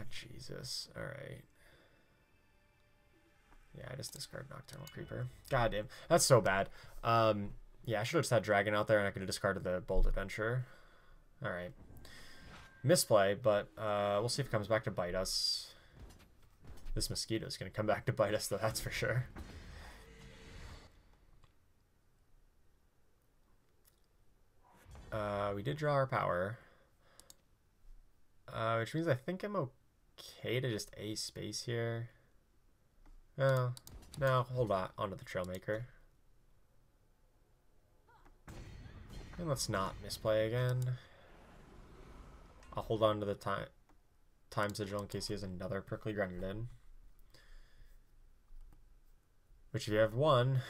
Jesus. Alright. Yeah, I just discard Nocturnal Creeper. God damn. That's so bad. Yeah, I should have just had Dragon out there and I could have discarded the Bold Adventurer. Alright. Misplay, but we'll see if it comes back to bite us. This mosquito is going to come back to bite us, though, that's for sure. We did draw our power. Which means I think I'm okay to just A space here. No, hold on onto the Trailmaker. And let's not misplay again. I'll hold on to the time sigil in case he has another Prickly Grendon. Which if you have one,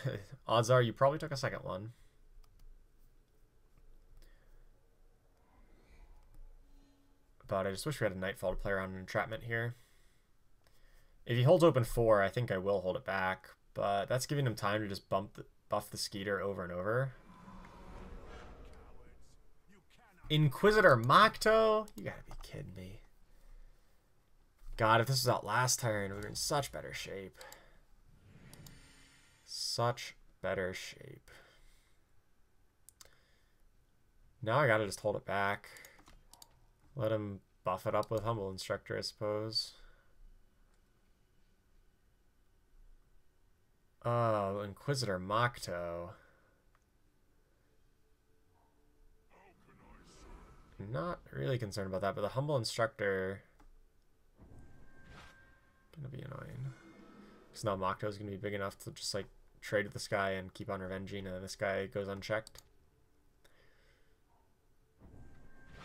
odds are you probably took a second one. But I just wish we had a Nightfall to play around an Entrapment here. If he holds open 4, I think I will hold it back. But that's giving him time to just buff the Skeeter over and over. Inquisitor Makto? You gotta be kidding me. God, if this was out last turn, we were in such better shape. Such better shape. Now I gotta just hold it back. Let him buff it up with Humble Instructor, I suppose. Oh, Inquisitor Mocto. Not really concerned about that, but the Humble Instructor gonna be annoying. Because now Mocto's gonna be big enough to just like trade with this guy and keep on revenging, and then this guy goes unchecked.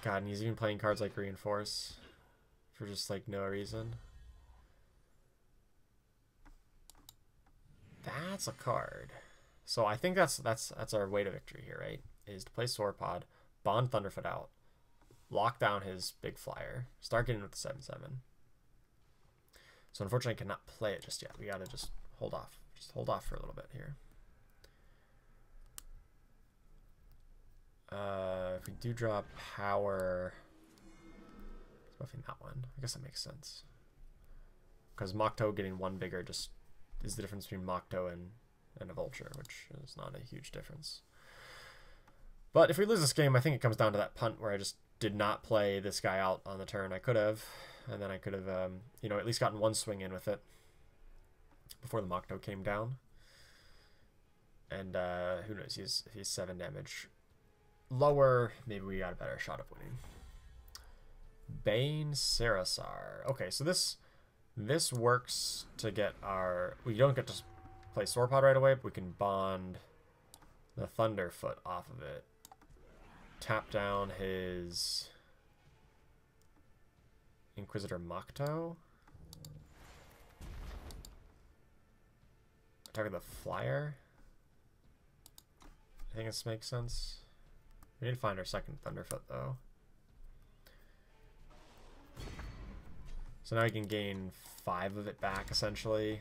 God, and he's even playing cards like Reinforce for just like no reason. That's a card. So I think that's our way to victory here, right? Is to play Sauropod, bond Thunderfoot out, lock down his big flyer, start getting with the 7/7. So unfortunately I cannot play it just yet. We gotta just hold off. Just hold off for a little bit here. If we do draw power, it's buffing that one. I guess that makes sense. Because Mocto getting one bigger just is the difference between Mocto and a Vulture, which is not a huge difference. But if we lose this game, I think it comes down to that punt where I just did not play this guy out on the turn. I could have, and then I could have, you know, at least gotten one swing in with it before the Mocto came down. And who knows? He's 7 damage lower. Maybe we got a better shot of winning. Bane Serasaur. Okay, so this works to get our... We don't get to play Sauropod right away, but we can bond the Thunderfoot off of it. Tap down his Inquisitor Mocto. Target the flyer. I think this makes sense. We need to find our second Thunderfoot though. So now we can gain 5 of it back essentially.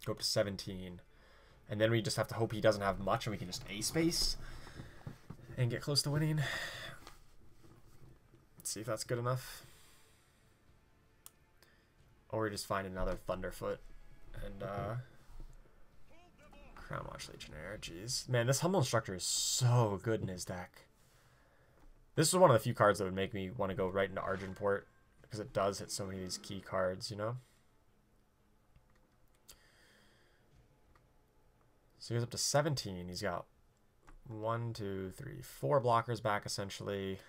Go up to 17. And then we just have to hope he doesn't have much and we can just A-space and get close to winning. Let's see if that's good enough. Or we just find another Thunderfoot and Crown Watch Legionnaire. Jeez. Man, this Humble Instructor is so good in his deck. This is one of the few cards that would make me want to go right into Argenport, because it does hit so many of these key cards, you know? So he goes up to 17. He's got 1, 2, 3, 4 blockers back, essentially.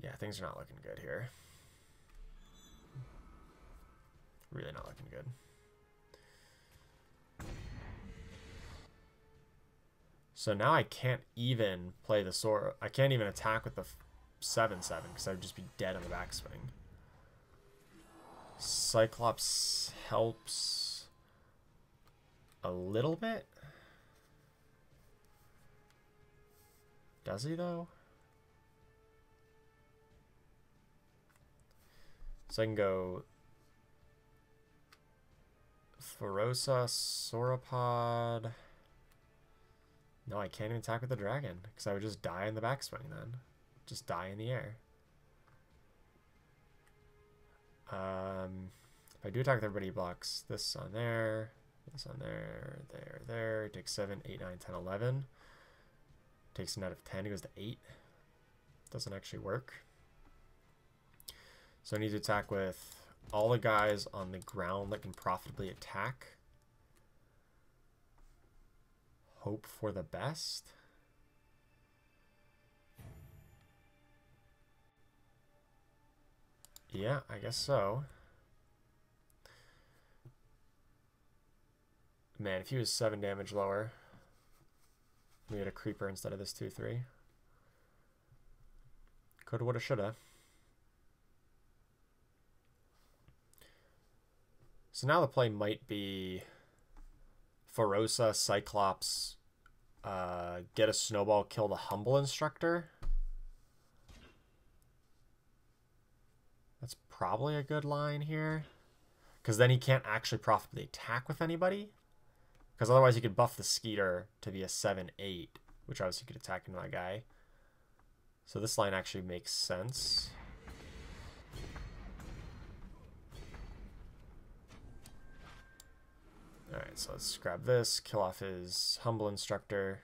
Yeah, things are not looking good here. Really not looking good. So now I can't even play the sword. I can't even attack with the 7/7 because I would just be dead on the backswing. Cyclops helps a little bit. Does he though? So I can go Fosora, Sauropod. No, I can't even attack with the dragon because I would just die in the backswing then. Just die in the air. If I do attack with everybody, he blocks this on there, this on there, there. Takes 7, 8, 9, 10, 11. Takes him out of 10. He goes to 8. Doesn't actually work. So I need to attack with all the guys on the ground that can profitably attack. Hope for the best. Yeah, I guess so. Man, if he was 7 damage lower, we had a creeper instead of this 2/3. Coulda, woulda, shoulda. So now the play might be Voracious, Cyclops, get a snowball, kill the Humble Instructor. That's probably a good line here. Because then he can't actually profitably attack with anybody. Because otherwise he could buff the Skeeter to be a 7/8, which obviously could attack into that guy. So this line actually makes sense. Alright, so let's grab this, kill off his Humble Instructor.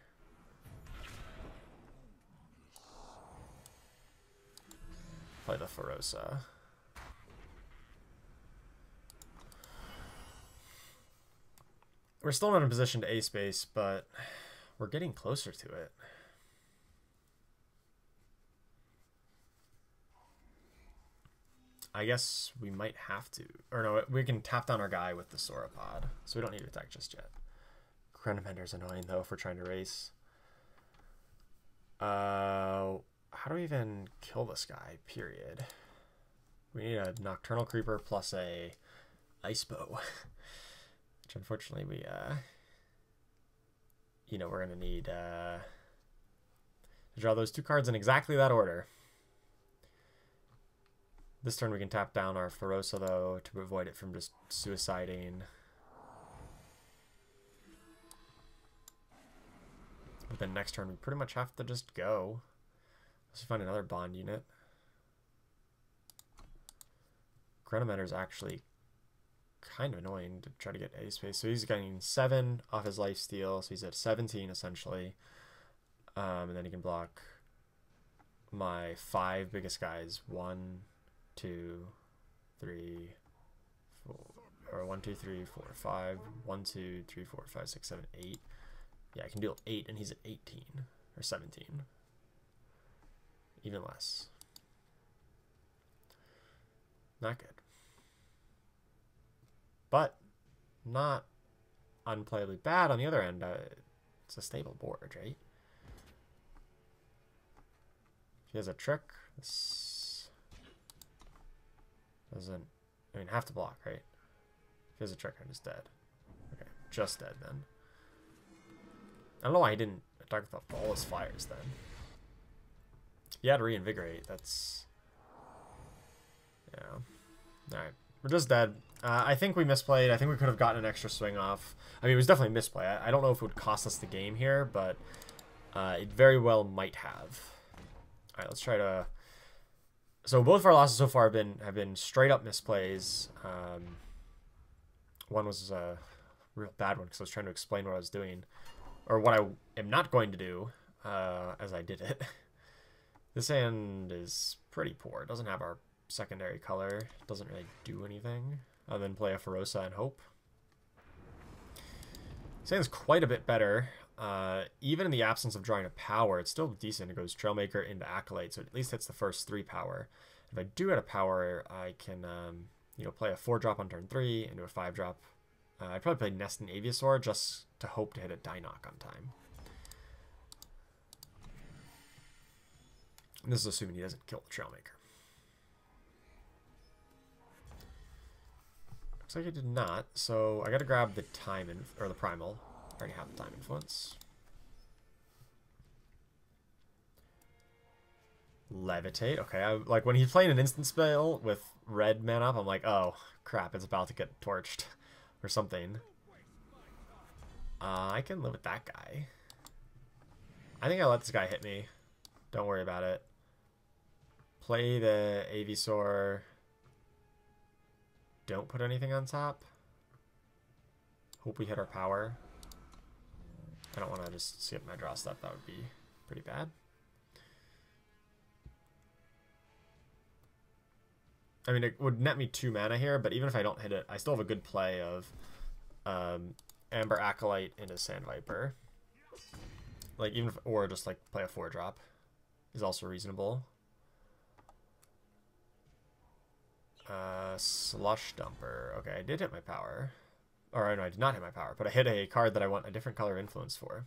Play the Ferosa. We're still not in a position to ace base, but we're getting closer to it. I guess we might have to. Or no, we can tap down our guy with the Sauropod, so we don't need to attack just yet. Chronomender's annoying, though, if we're trying to race. How do we even kill this guy, period? We need a Nocturnal Creeper plus a Icebow. Which, unfortunately, we, you know, we're going to need to draw those 2 cards in exactly that order. This turn we can tap down our Ferosa, though, to avoid it from just suiciding. But then next turn we pretty much have to just go. Let's find another bond unit. Chronomender's actually kind of annoying to try to get A space. So he's getting 7 off his lifesteal, so he's at 17 essentially. And then he can block my 5 biggest guys. 1, 2, 3, 4, or 1, 2, 3, 4, 5. 1, 2, 3, 4, 5, 6, 7, 8. Yeah, I can deal 8, and he's at 18 or 17. Even less. Not good. But not unplayably bad on the other end. It's a stable board, right? He has a trick. This doesn't... I mean, have to block, right? If he has a trick, I'm just dead. Okay, just dead then. I don't know why he didn't attack with all his flyers then. He had to reinvigorate. That's... yeah. Alright. We're just dead. I think we misplayed. I think we could have gotten an extra swing off. I mean, it was definitely a misplay. I don't know if it would cost us the game here, but it very well might have. Alright, let's try to... So both of our losses so far have been straight up misplays. One was a real bad one because I was trying to explain what I was doing. Or what I am not going to do as I did it. This hand is pretty poor. It doesn't have our secondary color. It doesn't really do anything other than play a Ferosa and hope. This hand's quite a bit better. Even in the absence of drawing a power, it's still decent. It goes Trailmaker into Acolyte, so it at least hits the first 3 power. If I do add a power, I can you know, play a 4-drop on turn 3 into a 5-drop. I'd probably play Nest and Avisaur just to hope to hit a Dinoch on time. And this is assuming he doesn't kill the Trailmaker. Looks like he did not, so I gotta grab the or the Primal. I already have the Time Influence. Levitate. Okay, like when he's playing an instant spell with red man up, I'm like, oh crap, it's about to get torched or something. I can live with that guy. I think I'll let this guy hit me. Don't worry about it. Play the Avisaur. Don't put anything on top. Hope we hit our power. I don't want to just skip my draw step. That would be pretty bad. I mean, it would net me 2 mana here, but even if I don't hit it, I still have a good play of Amber Acolyte into Sand Viper. Like, even if, or just like play a 4-drop is also reasonable. Slush Dumper. Okay, I did hit my power. Or no, I did not hit my power, but I hit a card that I want a different color influence for.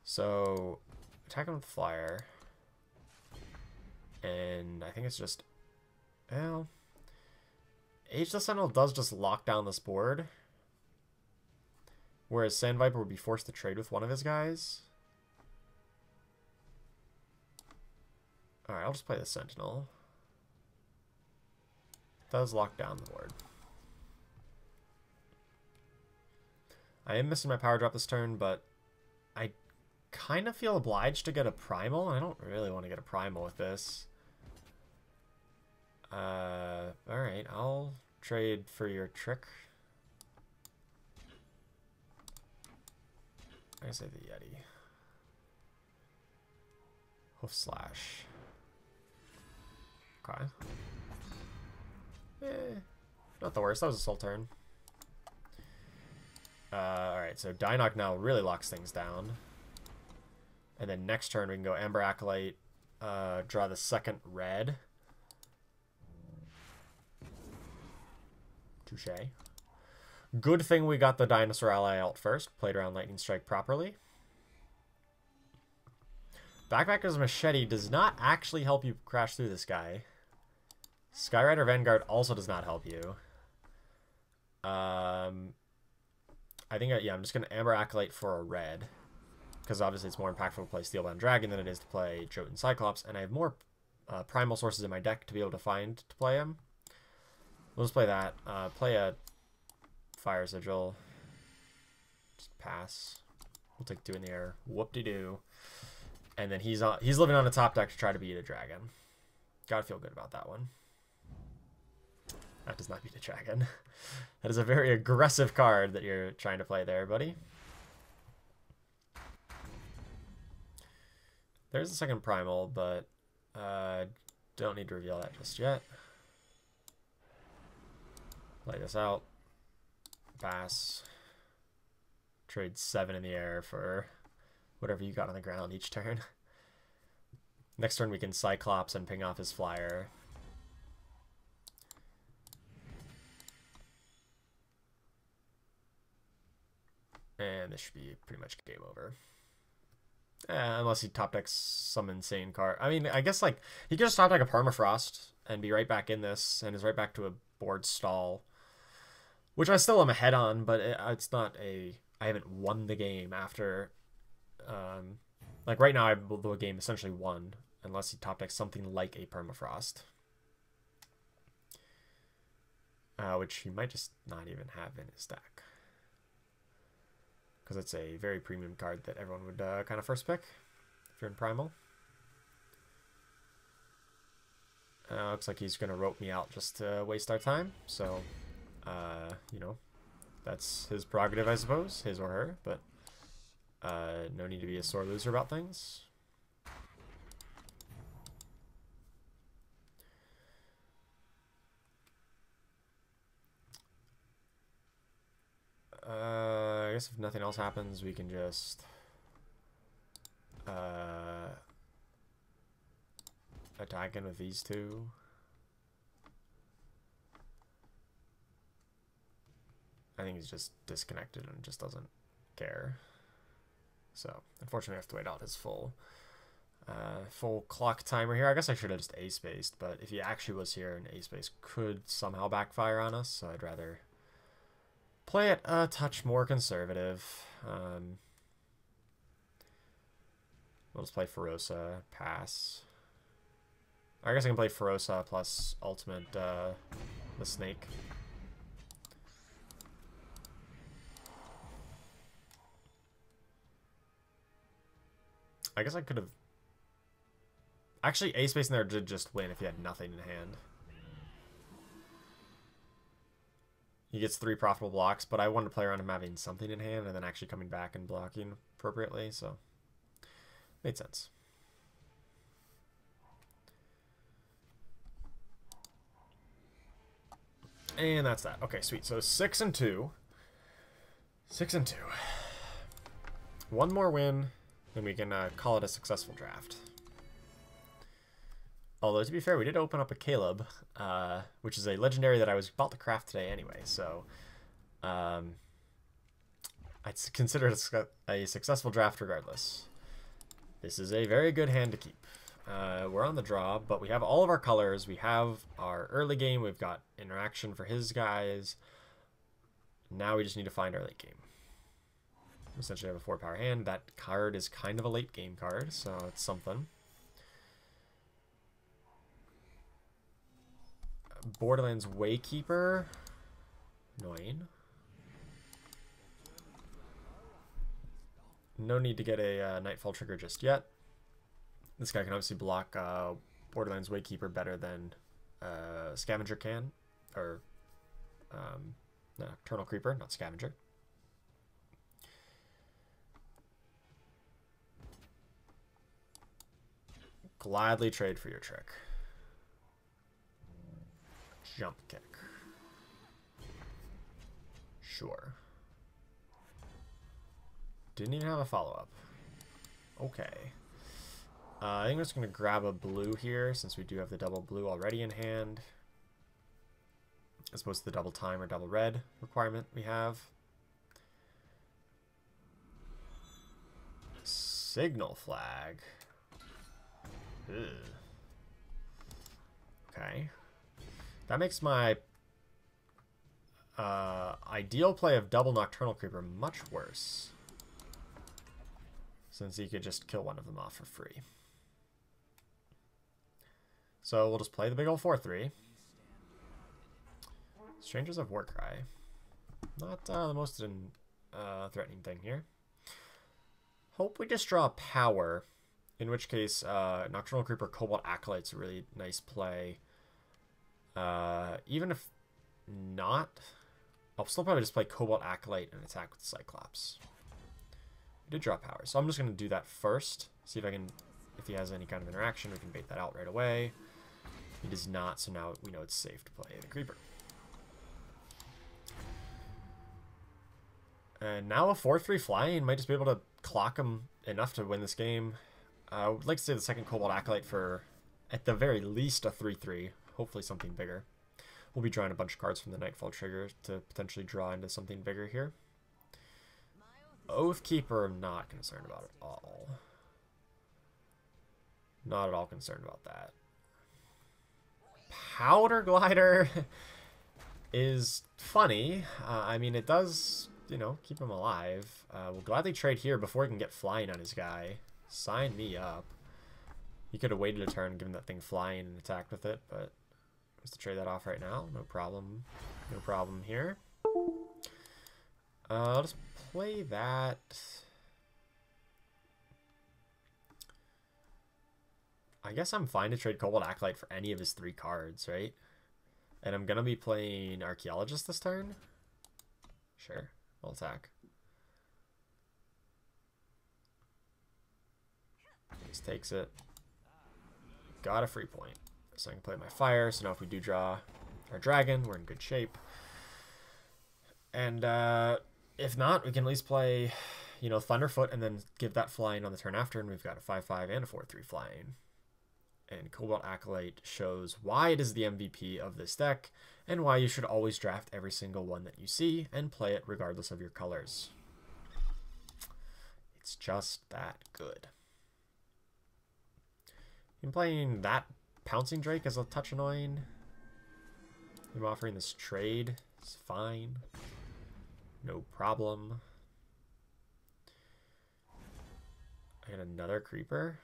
So, attack him with Flyer. And I think it's just... well... Ageless Sentinel does just lock down this board. Whereas Sand Viper would be forced to trade with one of his guys. Alright, I'll just play the Sentinel. Does lock down the board. I am missing my power drop this turn, but I kind of feel obliged to get a Primal. I don't really want to get a Primal with this. Alright, I'll trade for your trick. I say the Yeti. Hoof slash. Okay. Not the worst. That was a soul turn. Alright, so Dinoch now really locks things down. And then next turn we can go Amber Acolyte, draw the second red. Touche. Good thing we got the Dinosaur ally out first. Played around Lightning Strike properly. Backpacker's Machete does not actually help you crash through this guy. Skyrider Vanguard also does not help you. I think, yeah, I'm just going to Amber Acolyte for a red. Because obviously it's more impactful to play Steelbound Dragon than it is to play Jotun Cyclops. And I have more Primal sources in my deck to be able to find to play him. We'll just play that. Play a Fire Sigil. Just pass. We'll take 2 in the air. Whoop-de-doo. And then he's living on the top deck to try to beat a dragon. Gotta feel good about that one. That does not beat a dragon. That is a very aggressive card that you're trying to play there, buddy. There's the second Primal, but don't need to reveal that just yet. Play this out. Pass. Trade 7 in the air for whatever you got on the ground each turn. Next turn we can Cyclops and ping off his flyer. And this should be pretty much game over. Unless he top decks some insane card. I mean, I guess like he could just top deck a Permafrost and be right back in this and is right back to a board stall. Which I still am ahead on, but it's not a... I haven't won the game after... like right now, I have the game essentially won. Unless he top decks something like a Permafrost. Which he might just not even have in his deck. Because it's a very premium card that everyone would kind of first pick. If you're in Primal. Looks like he's going to rope me out just to waste our time. So... you know, that's his prerogative, I suppose, his or her, but no need to be a sore loser about things. I guess if nothing else happens, we can just attack in with these two. I think he's just disconnected and just doesn't care. So, unfortunately, I have to wait out his full clock timer here. I guess I should have just A-spaced, but if he actually was here, an A-space could somehow backfire on us, so I'd rather play it a touch more conservative. We'll just play Ferosa, pass. I guess I can play Ferosa plus Ultimate, the Snake. I guess I could have... Actually, A-space in there did just win if he had nothing in hand. He gets 3 profitable blocks, but I wanted to play around him having something in hand and then actually coming back and blocking appropriately, so... Made sense. And that's that. Okay, sweet. So 6 and 2. 6 and 2. One more win... Then we can call it a successful draft. Although, to be fair, we did open up a Caleb, which is a legendary that I was about to craft today anyway. So, I'd consider it a successful draft regardless. This is a very good hand to keep. We're on the draw, but we have all of our colors. We have our early game. We've got interaction for his guys. Now we just need to find our late game. Essentially have a 4-power hand. That card is kind of a late game card, so it's something. Borderlands Waykeeper. Annoying. No need to get a Nightfall trigger just yet. This guy can obviously block Borderlands Waykeeper better than Scavenger can. Or Nocturnal Creeper, not Scavenger. gladly trade for your trick. Jump kick. Sure. Didn't even have a follow-up. Okay. I think I'm just going to grab a blue here, since we do have the double blue already in hand. As opposed to the double time or double red requirement we have. Signal flag. Ugh. Okay. That makes my ideal play of double Nocturnal Creeper much worse. Since he could just kill one of them off for free. So we'll just play the big ol' 4-3. Strangers of Warcry. Not the most threatening thing here. Hope we just draw power. In which case, Nocturnal Creeper Cobalt Acolyte's a really nice play. Even if not, I'll still probably just play Cobalt Acolyte and attack with Cyclops. We did draw power, so I'm just going to do that first. See if I can, if he has any kind of interaction, we can bait that out right away. He does not, so now we know it's safe to play the Creeper. And now a 4-3 flying might just be able to clock him enough to win this game. I would like to say the second Cobalt Acolyte for, at the very least, a 3-3. Hopefully something bigger. We'll be drawing a bunch of cards from the Nightfall trigger to potentially draw into something bigger here. Oathkeeper, I'm not concerned about at all. Not at all concerned about that. Powder Glider is funny. I mean, it does, you know, keep him alive. We'll gladly trade here before he can get flying on his guy. Sign me up. He could have waited a turn, given that thing flying and attacked with it, but just to trade that off right now, no problem. No problem here. I'll just play that. I guess I'm fine to trade Cobalt Acolyte for any of his 3 cards, right? And I'm going to be playing Archaeologist this turn. Sure, I'll attack. Just takes it. Got a free point. So I can play my fire. So now if we do draw our dragon, we're in good shape. And if not, we can at least play, you know, Thunderfoot and then give that flying on the turn after. And we've got a 5-5 and a 4-3 flying. And Cobalt Acolyte shows why it is the MVP of this deck and why you should always draft every single one that you see and play it regardless of your colors. It's just that good. I'm playing that Pouncing Drake is a touch annoying. I'm offering this trade. It's fine. No problem. I got another Creeper.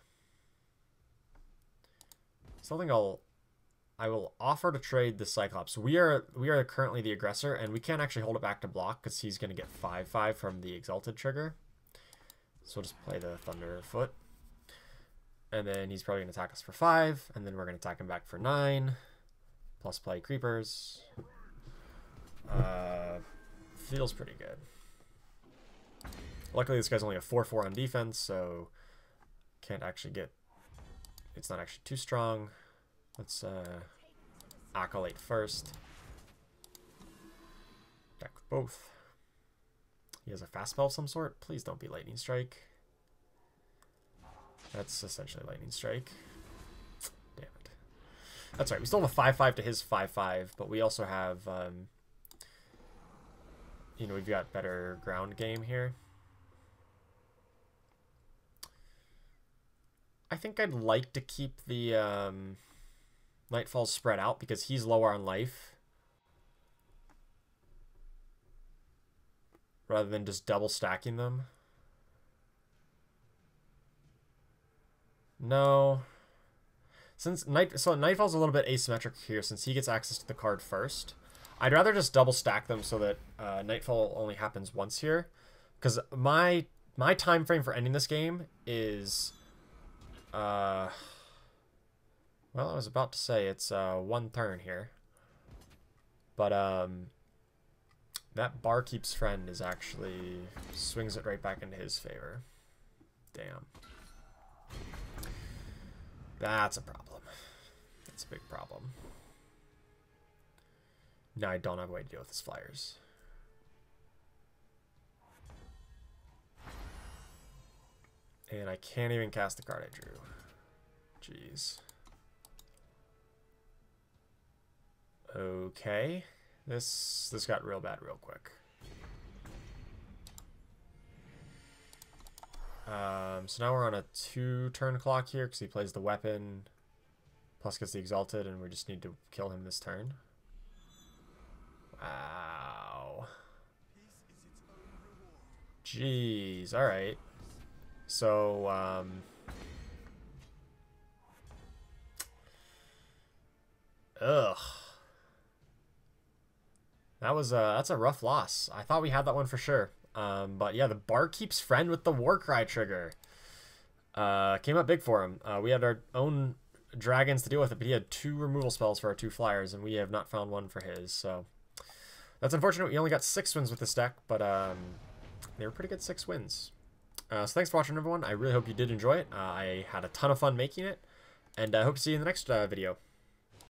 Something I will offer to trade the Cyclops. We are currently the aggressor, and we can't actually hold it back to block because he's going to get 5-5 from the Exalted trigger. So we'll just play the Thunderfoot. And then he's probably going to attack us for 5, and then we're going to attack him back for 9. Plus play Creepers. Feels pretty good. Luckily this guy's only a 4-4 on defense, so can't actually get... It's not actually too strong. Let's Acolyte first. Attack with both. He has a fast spell of some sort. Please don't be Lightning Strike. That's essentially Lightning Strike. Damn it. That's right. We still have a 5-5 to his 5-5, but we also have, you know, we've got better ground game here. I think I'd like to keep the Nightfalls spread out because he's lower on life. Rather than just double stacking them. No. Since Nightfall's a little bit asymmetric here since he gets access to the card first. I'd rather just double stack them so that Nightfall only happens once here. Because my time frame for ending this game is... well, I was about to say it's 1 turn here. But that Barkeep's Friend is actually... swings it right back into his favor. Damn. That's a problem. That's a big problem. Now I don't have a way to deal with his flyers. And I can't even cast the card I drew. Jeez. Okay. This got real bad real quick. So now we're on a 2-turn clock here because he plays the weapon, plus gets the Exalted, and we just need to kill him this turn. Wow. Jeez. All right. So, ugh. That's a rough loss. I thought we had that one for sure. But yeah, the Barkeep's Friend with the Warcry trigger came up big for him. We had our own dragons to deal with it, but he had 2 removal spells for our 2 flyers, and we have not found one for his. So that's unfortunate. We only got 6 wins with this deck, but they were pretty good 6 wins. So thanks for watching, everyone. I really hope you did enjoy it. I had a ton of fun making it, and I hope to see you in the next video.